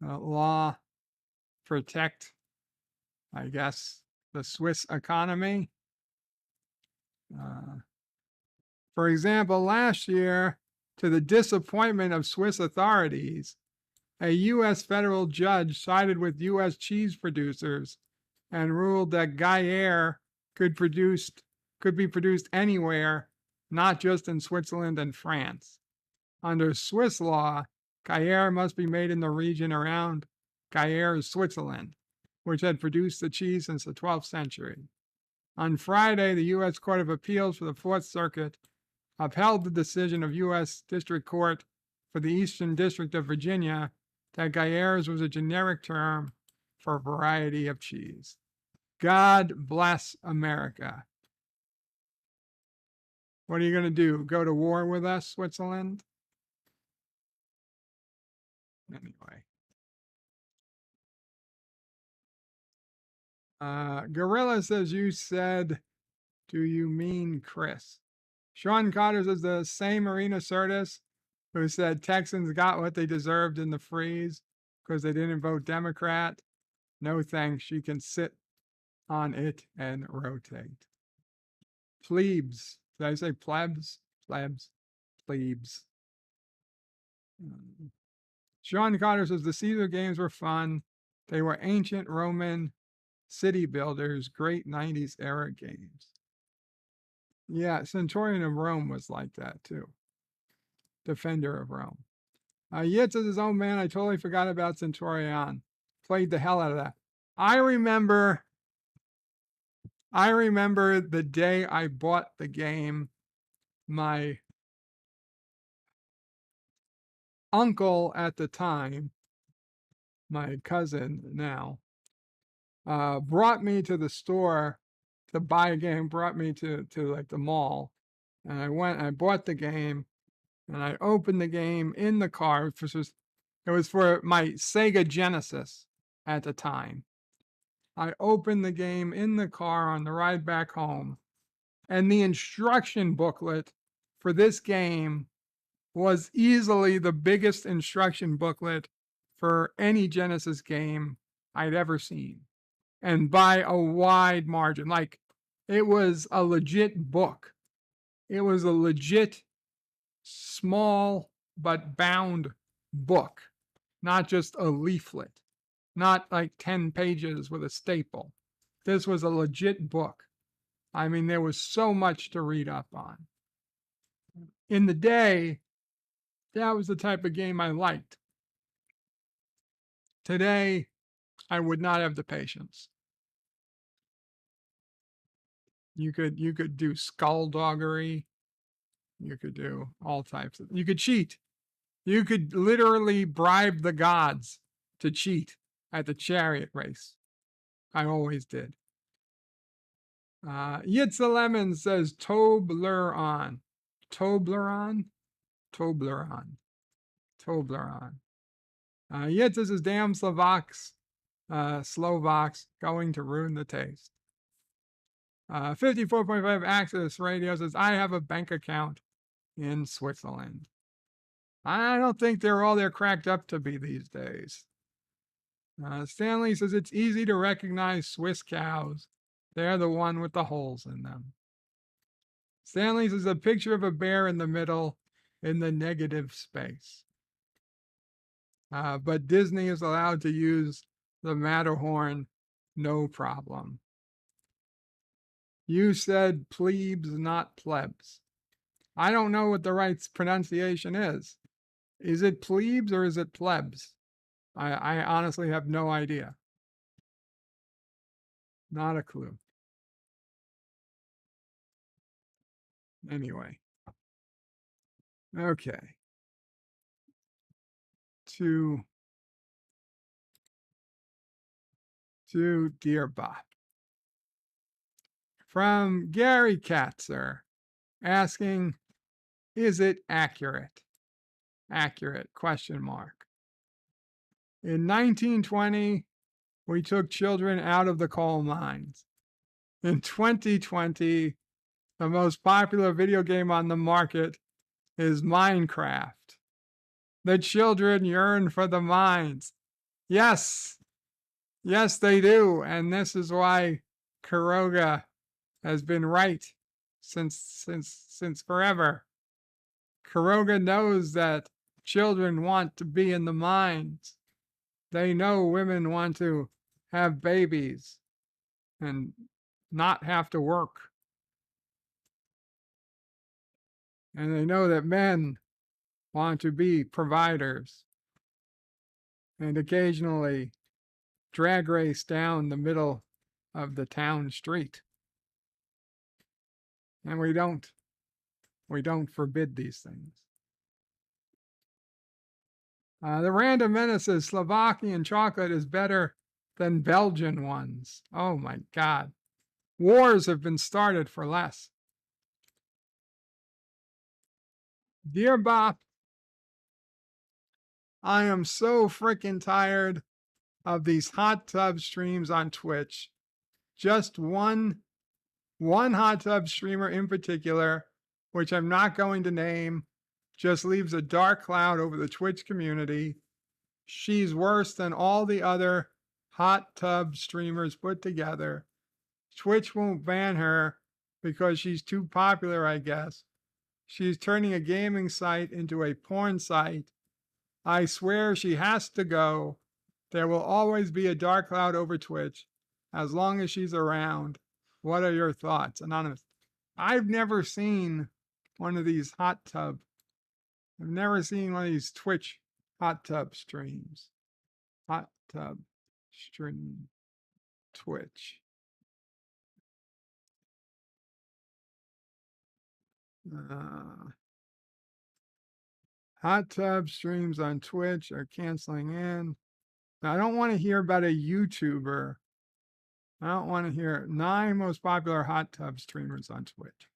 Law protect, I guess, the Swiss economy. For example, last year, to the disappointment of Swiss authorities, a U.S. federal judge sided with U.S. cheese producers and ruled that Gruyere could be produced anywhere, not just in Switzerland and France. Under Swiss law, Gruyere must be made in the region around Gruyere, Switzerland, which had produced the cheese since the 12th century. On Friday, the U.S. Court of Appeals for the Fourth Circuit upheld the decision of U.S. District Court for the Eastern District of Virginia that Gruyere was a generic term for a variety of cheese. God bless America. What are you going to do? Go to war with us, Switzerland? Anyway. Gorilla says, you said, do you mean Chris? Sean Carter says the same Marina Sirtis who said Texans got what they deserved in the freeze because they didn't vote Democrat. No thanks. You can sit on it and rotate. Plebes. Did I say plebs? Plebs. Plebes. Sean Carter says the Caesar games were fun. They were ancient Roman city builders, great 90s era games. Yeah, Centurion of Rome was like that too. Defender of Rome. Yitz is his own man. I totally forgot about Centurion. Played the hell out of that. I remember the day I bought the game. My uncle at the time, my cousin now, brought me to the store to buy a game, brought me to like the mall. And I went, I bought the game, and I opened the game in the car. It was for my Sega Genesis at the time. I opened the game in the car on the ride back home, and the instruction booklet for this game was easily the biggest instruction booklet for any Genesis game I'd ever seen, and by a wide margin. Like, it was a legit book. It was a legit small but bound book, not just a leaflet, not like 10 pages with a staple. This was a legit book. I mean, there was so much to read up on. In the day, that was the type of game I liked. Today, I would not have the patience. You could do skullduggery. You could do all types of, you could cheat. You could literally bribe the gods to cheat at the chariot race. I always did. Yitza Lemon says Toblerone. Toblerone? Toblerone. Toblerone. Yitza says damn Slovaks going to ruin the taste. 54.5 Access Radio says, I have a bank account in Switzerland. I don't think they're all they're cracked up to be these days. Stanley says, it's easy to recognize Swiss cows. They're the one with the holes in them. Stanley says, a picture of a bear in the middle in the negative space. But Disney is allowed to use the Matterhorn, no problem. You said plebes, not plebs. I don't know what the right pronunciation is. Is it plebes or is it plebs? I honestly have no idea. Not a clue. Anyway. Okay. To Dear Bob. From Gary Katzer, asking, is it accurate? Accurate, question mark. In 1920, we took children out of the coal mines. In 2020, the most popular video game on the market is Minecraft. The children yearn for the mines. Yes, yes, they do. And this is why Kuroga has been right since forever. Kuroga knows that children want to be in the mines. They know women want to have babies and not have to work. And they know that men want to be providers and occasionally drag race down the middle of the town street. And we don't forbid these things. The Random Menace says Slovakian chocolate is better than Belgian ones. Oh my God. Wars have been started for less. Dear Bop, I am so freaking tired of these hot tub streams on Twitch. Just one hot tub streamer in particular, which I'm not going to name, just leaves a dark cloud over the Twitch community. She's worse than all the other hot tub streamers put together. Twitch won't ban her because she's too popular, I guess. She's turning a gaming site into a porn site. I swear she has to go. There will always be a dark cloud over Twitch as long as she's around. What are your thoughts? Anonymous. I've never seen one of these hot tub. I've never seen one of these Twitch hot tub streams. Hot tub stream. Twitch. Hot tub streams on Twitch are canceling in. Now, I don't want to hear about a YouTuber. I don't want to hear 9 most popular hot tub streamers on Twitch.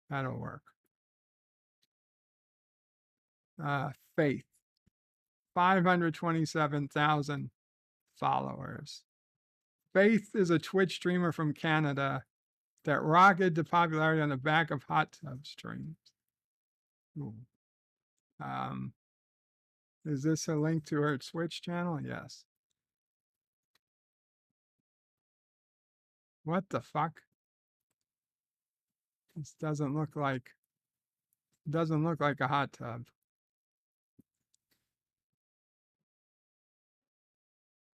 That'll work. Faith. 527,000 followers. Faith is a Twitch streamer from Canada that rocketed to popularity on the back of hot tub streams. Is this a link to her Twitch channel? Yes. What the fuck? This doesn't look like a hot tub.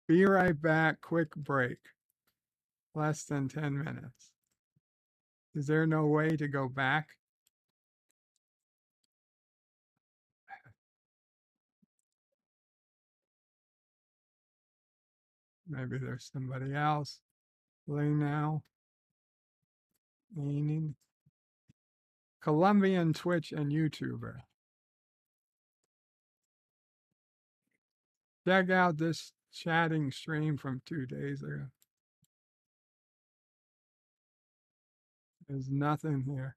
Be right back. Quick break. Less than 10 minutes. Is there no way to go back? Maybe there's somebody else. Play now. Meaning. Colombian Twitch and YouTuber. Check out this chatting stream from 2 days ago. There's nothing here.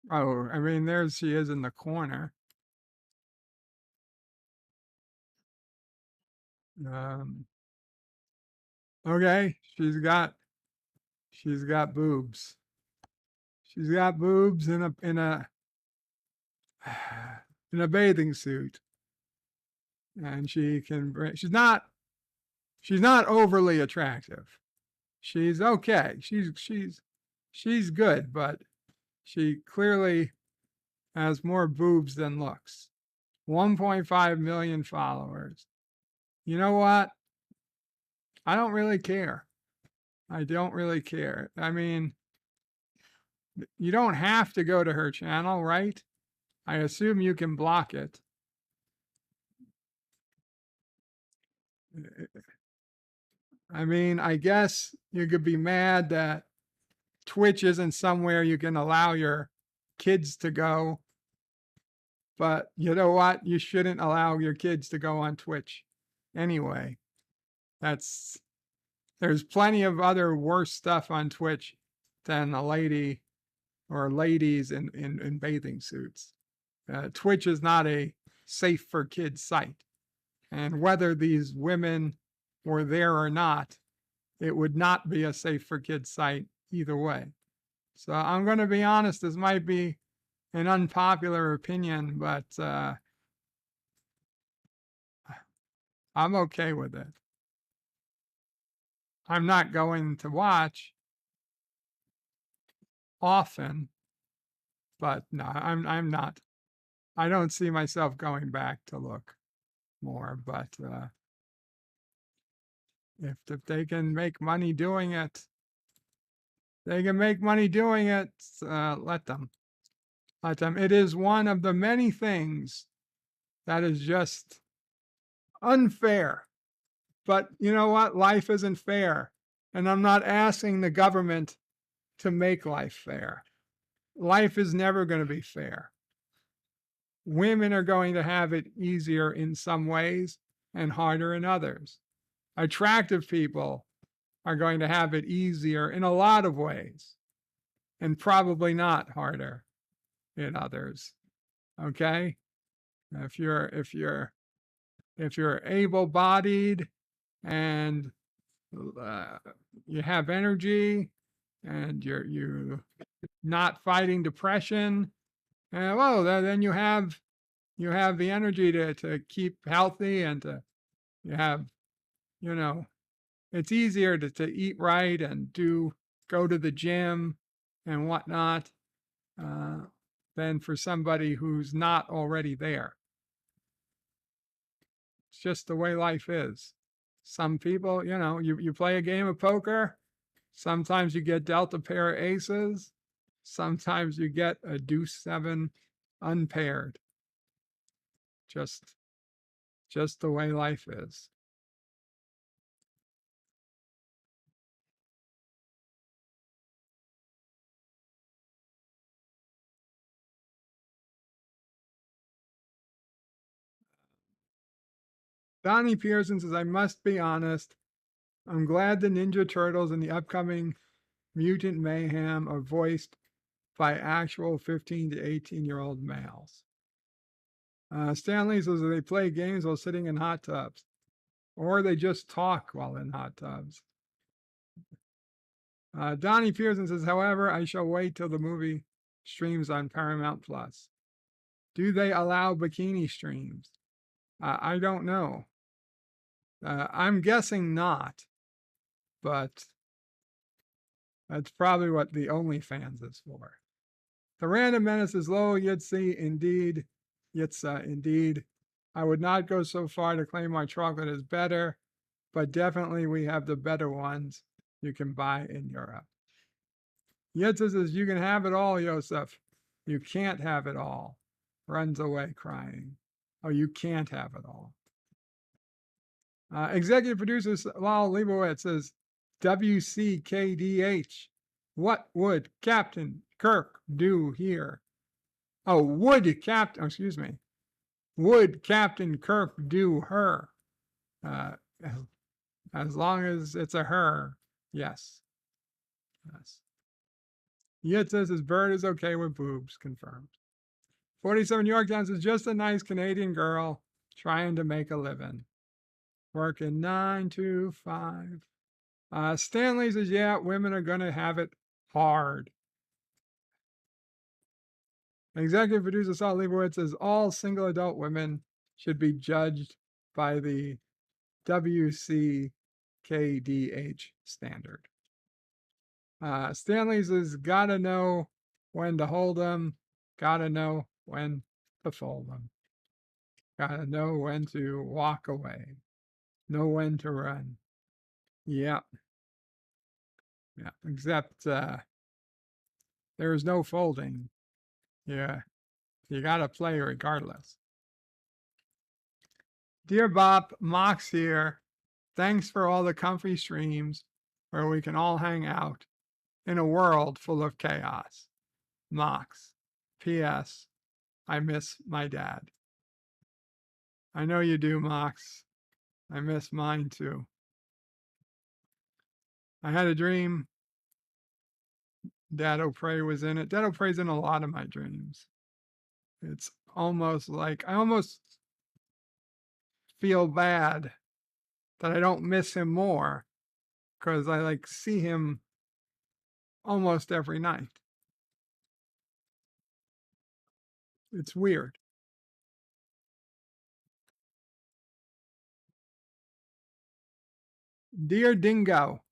Oh, I mean, there she is in the corner. Okay, she's got boobs. She's got boobs in a in a bathing suit, and she can bring. She's not overly attractive. She's okay. She's good, but she clearly has more boobs than looks. 1.5 million followers. You know what? I don't really care. I don't really care. I mean, you don't have to go to her channel, right? I assume you can block it. I mean, I guess you could be mad that Twitch isn't somewhere you can allow your kids to go. But you know what? You shouldn't allow your kids to go on Twitch anyway. There's plenty of other worse stuff on Twitch than a lady or ladies in bathing suits. Twitch is not a safe for kids site. And whether these women were there or not, it would not be a safe for kids site either way. So I'm going to be honest, this might be an unpopular opinion, but I'm okay with it. I'm not going to watch often, but no, I'm not. I don't see myself going back to look more, but if they can make money doing it, let them. Let them. It is one of the many things that is just unfair. But you know what? Life isn't fair. And I'm not asking the government to make life fair. Life is never going to be fair. Women are going to have it easier in some ways and harder in others. Attractive people are going to have it easier in a lot of ways and probably not harder in others. Okay? If you're able-bodied and you have energy and you're not fighting depression, well, then you have you have the energy to keep healthy and you have, it's easier to eat right and go to the gym and whatnot than for somebody who's not already there. It's just the way life is. Some people, you play a game of poker. Sometimes you get dealt a pair of aces. Sometimes you get a deuce 7 unpaired. Just the way life is. Donnie Pearson says, I must be honest. I'm glad the Ninja Turtles in the upcoming Mutant Mayhem are voiced by actual 15 to 18-year-old males. Stanleys says they play games while sitting in hot tubs, or they just talk while in hot tubs. Donnie Pearson says, however, I shall wait till the movie streams on Paramount Plus. Do they allow bikini streams? I don't know. I'm guessing not, but that's probably what the OnlyFans is for. The Random Menace is low, Yitsa, indeed. I would not go so far to claim my chocolate is better, but definitely we have the better ones you can buy in Europe. Yitsa says, you can have it all, Yosef. You can't have it all. Runs away crying. Oh, you can't have it all. Executive producer Lal Leibowitz says, WCKDH, what would Captain Kirk do here? Oh, would Captain Kirk do her? As long as it's a her, yes. Yet says his bird is okay with boobs, confirmed. 47 New York Times is just a nice Canadian girl trying to make a living. Working 9 to 5. Stanley says, yeah, women are going to have it hard. Executive producer Saul Leibowitz says all single adult women should be judged by the WCKDH standard. Stanley's has got to know when to hold them, got to know when to fold them, got to know when to walk away, know when to run. Yep. Yeah, except there's no folding. Yeah, you got to play regardless. Dear Bob, Mox here. Thanks for all the comfy streams where we can all hang out in a world full of chaos. Mox. P.S. I miss my dad. I know you do, Mox. I miss mine too. I had a dream. Dad O'Prey was in it. Dad O'Prey's in a lot of my dreams. It's almost like I almost feel bad that I don't miss him more because I see him almost every night. It's weird. Dear Dingo,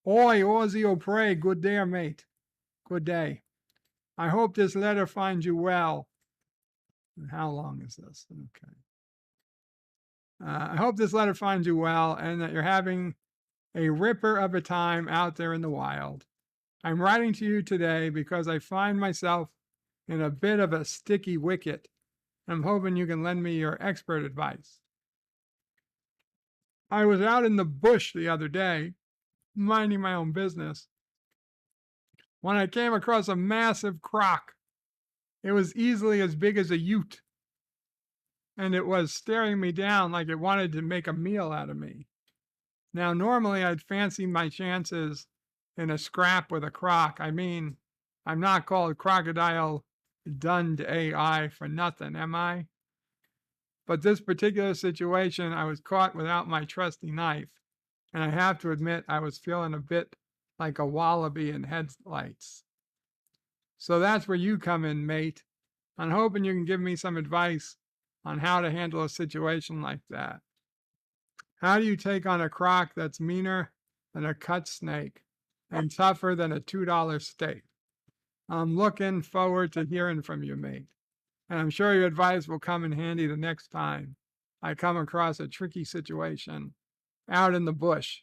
oi, Ozzy O'Prey, good day, mate. Good day. I hope this letter finds you well. And how long is this? Okay. I hope this letter finds you well and that you're having a ripper of a time out there in the wild. I'm writing to you today because I find myself in a bit of a sticky wicket. I'm hoping you can lend me your expert advice. I was out in the bush the other day, minding my own business, when I came across a massive croc. It was easily as big as a ute, and it was staring me down like it wanted to make a meal out of me. Now, normally I'd fancy my chances in a scrap with a croc. I mean, I'm not called Crocodile Dund AI for nothing, am I? But this particular situation, I was caught without my trusty knife, and I have to admit I was feeling a bit like a wallaby in headlights. So that's where you come in, mate. I'm hoping you can give me some advice on how to handle a situation like that. How do you take on a croc that's meaner than a cut snake and tougher than a $2 steak? I'm looking forward to hearing from you, mate. And I'm sure your advice will come in handy the next time I come across a tricky situation out in the bush,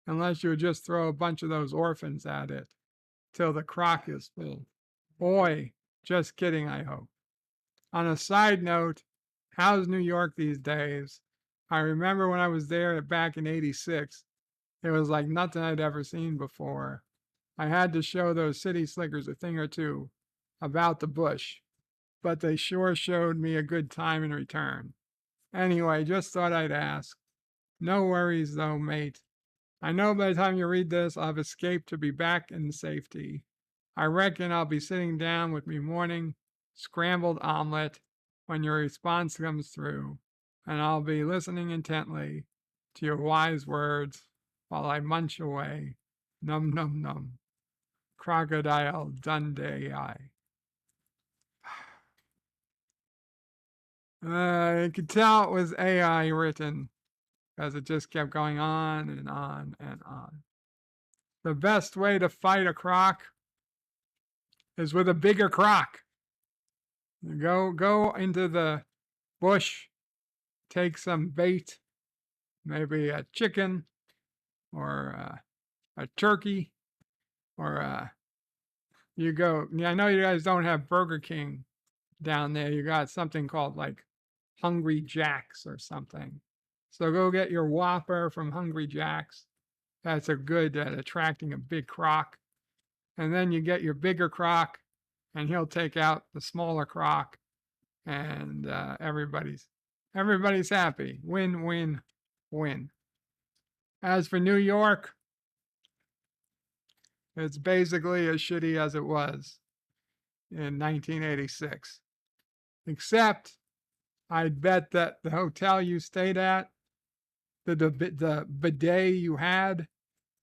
unless you just throw a bunch of those orphans at it till the crock is full. Boy, just kidding, I hope. On a side note, how's New York these days? I remember when I was there back in '86, it was like nothing I'd ever seen before. I had to show those city slickers a thing or two about the bush, but they sure showed me a good time in return. Anyway, just thought I'd ask. No worries though, mate. I know by the time you read this, I'll have escaped to be back in safety. I reckon I'll be sitting down with me morning scrambled omelet when your response comes through, and I'll be listening intently to your wise words while I munch away. Num num num. Crocodile Dundee I. You could tell it was AI written because it just kept going on and on and on. The best way to fight a croc is with a bigger croc. Go into the bush, take some bait, maybe a chicken or a turkey, or you go. I know you guys don't have Burger King down there. You got something called like Hungry Jack's or something. So go get your Whopper from Hungry Jack's. That's a good at attracting a big croc. And then you get your bigger croc, and he'll take out the smaller croc, and everybody's happy. Win, win, win. As for New York, it's basically as shitty as it was in 1986. Except, I'd bet that the hotel you stayed at, the bidet you had,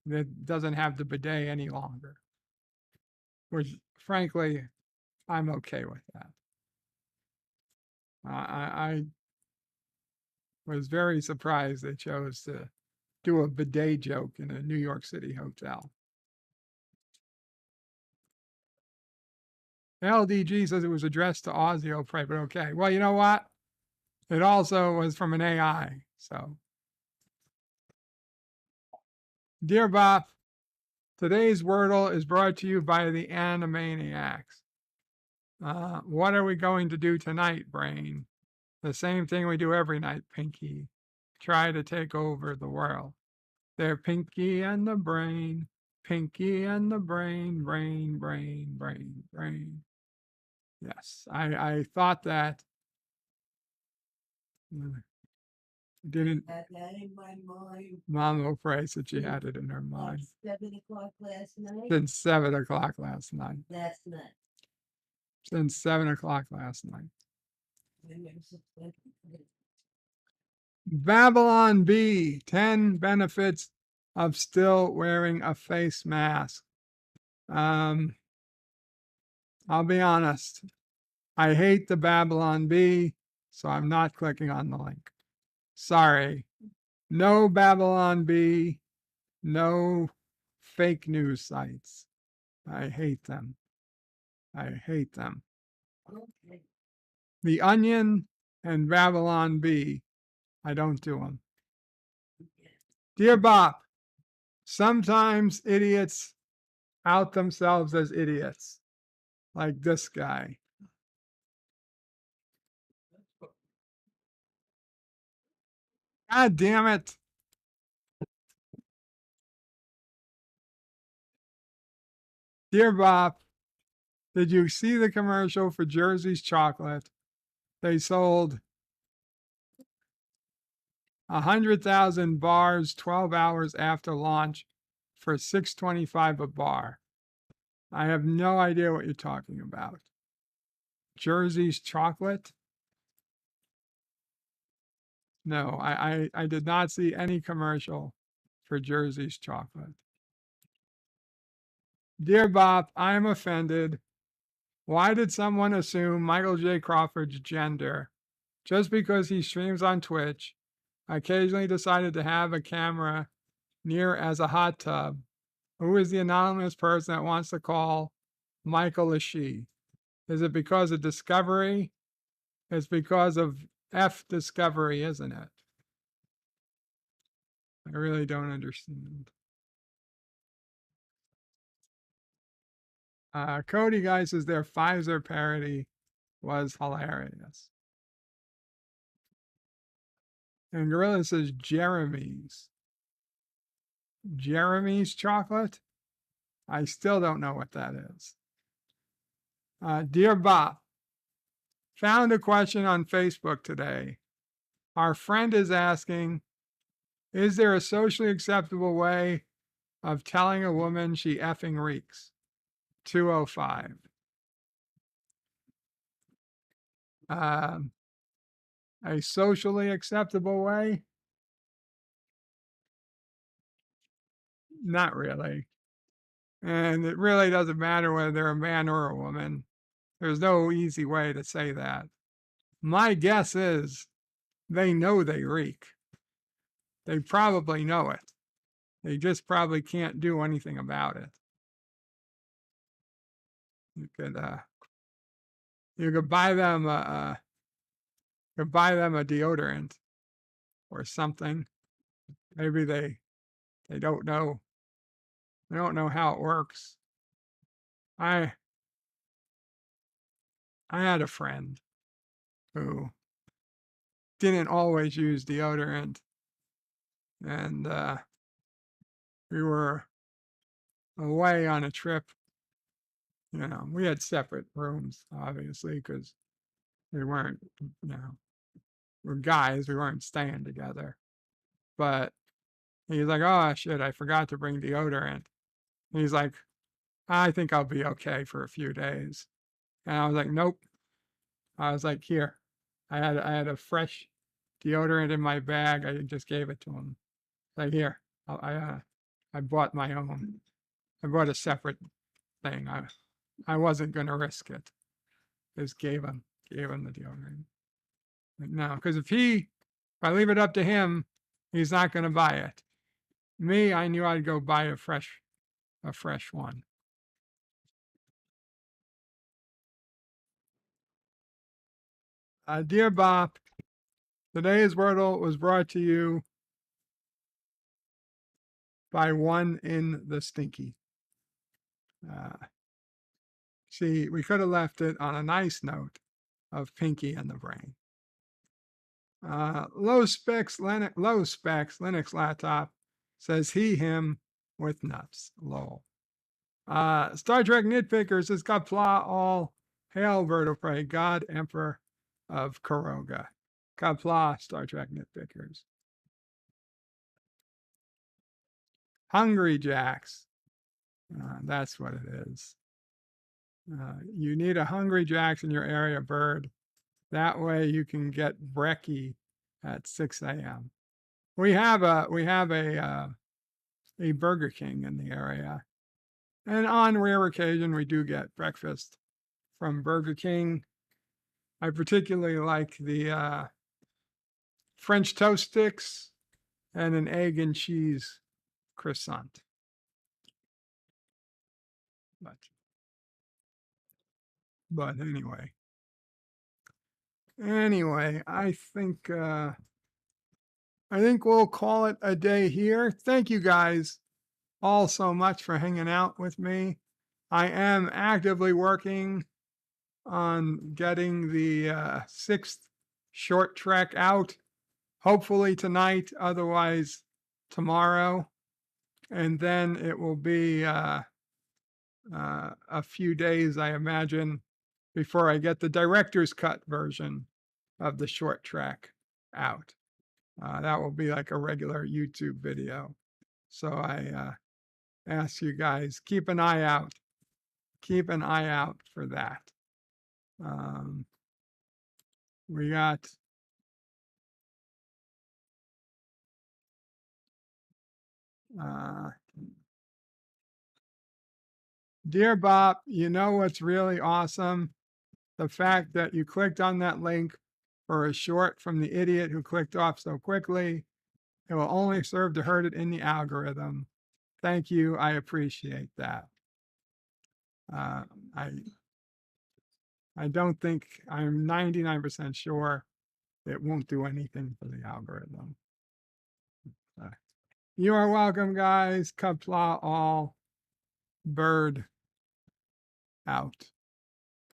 that doesn't have the bidet any longer. Which, frankly, I'm okay with that. I was very surprised they chose to do a bidet joke in a New York City hotel. LDG says it was addressed to Ozzy Prey, but okay. Well, you know what? It also was from an AI, so. Dear Bob, today's Wordle is brought to you by the Animaniacs. What are we going to do tonight, Brain? The same thing we do every night, Pinky. Try to take over the world. They're Pinky and the Brain. Pinky and the Brain, brain, brain, brain, brain. Yes, I thought that. Didn't. Had that in my mind. Mama Frey said she had it in her mind. 7 o'clock last night. Since 7 o'clock last night. Last night. Since 7 o'clock last night. Babylon Bee, 10 benefits of still wearing a face mask. I'll be honest. I hate the Babylon Bee, so I'm not clicking on the link. Sorry. No Babylon Bee, no fake news sites. I hate them. I hate them. Okay. The Onion and Babylon Bee, I don't do them. Dear Bob, sometimes idiots out themselves as idiots, like this guy. God damn it. Dear Bob, did you see the commercial for Jersey's chocolate? They sold 100,000 bars 12 hours after launch for $6.25 a bar. I have no idea what you're talking about. Jersey's chocolate? No, I did not see any commercial for Jersey's chocolate. Dear Bob, I am offended. Why did someone assume Michael J. Crawford's gender just because he streams on Twitch, occasionally decided to have a camera near as a hot tub? Who is the anonymous person that wants to call Michael a she? Is it because of Discovery? It's because of F Discovery, isn't it? I really don't understand. Cody Guy says their Pfizer parody was hilarious. And Gorilla says Jeremy's. Jeremy's chocolate? I still don't know what that is. Dear Bob, found a question on Facebook today. Our friend is asking, is there a socially acceptable way of telling a woman she effing reeks? 205. A socially acceptable way? Not really. And it really doesn't matter whether they're a man or a woman. There's no easy way to say that. My guess is they know they reek. They probably know it. They just probably can't do anything about it. You could buy them a deodorant or something. Maybe they don't know. They don't know how it works. I had a friend who didn't always use deodorant, and we were away on a trip. You know, we had separate rooms, obviously, because we weren't, we're guys. We weren't staying together. But he's like, oh shit, I forgot to bring deodorant. And he's like, I think I'll be okay for a few days. And I was like, nope. I was like, here. I had a fresh deodorant in my bag. I just gave it to him. Like, here. I bought my own. I bought a separate thing. I wasn't gonna risk it. Just gave him the deodorant. Like, no, because if I leave it up to him, he's not gonna buy it. Me, I knew I'd go buy a fresh one. Dear Bob, today's Wordle was brought to you by One in the Stinky. See, we could have left it on a nice note of Pinky and the Brain. Low specs Linux laptop says him with nuts. Lol. Star Trek Nitpicker says Kapla all hail Vertebrae, God Emperor of Koroga. Kapla, Star Trek Nitpickers. Hungry Jacks. That's what it is. You need a Hungry Jacks in your area, bird. That way you can get brekkie at 6 a.m. We have a Burger King in the area. And on rare occasion, we do get breakfast from Burger King. I particularly like the French toast sticks and an egg and cheese croissant. But anyway, I think we'll call it a day here. Thank you guys all so much for hanging out with me. I am actively working on getting the 6th short trek out, hopefully tonight, otherwise tomorrow. And then it will be a few days, I imagine, before I get the director's cut version of the short track out. That will be like a regular YouTube video. So I ask you guys, keep an eye out. Keep an eye out for that. We got Dear Bob, you know what's really awesome? The fact that you clicked on that link for a short from the idiot who clicked off so quickly. It will only serve to hurt it in the algorithm. Thank you. I appreciate that. I don't think, I'm 99% sure it won't do anything for the algorithm. You are welcome, guys. Kapla all. Bird out.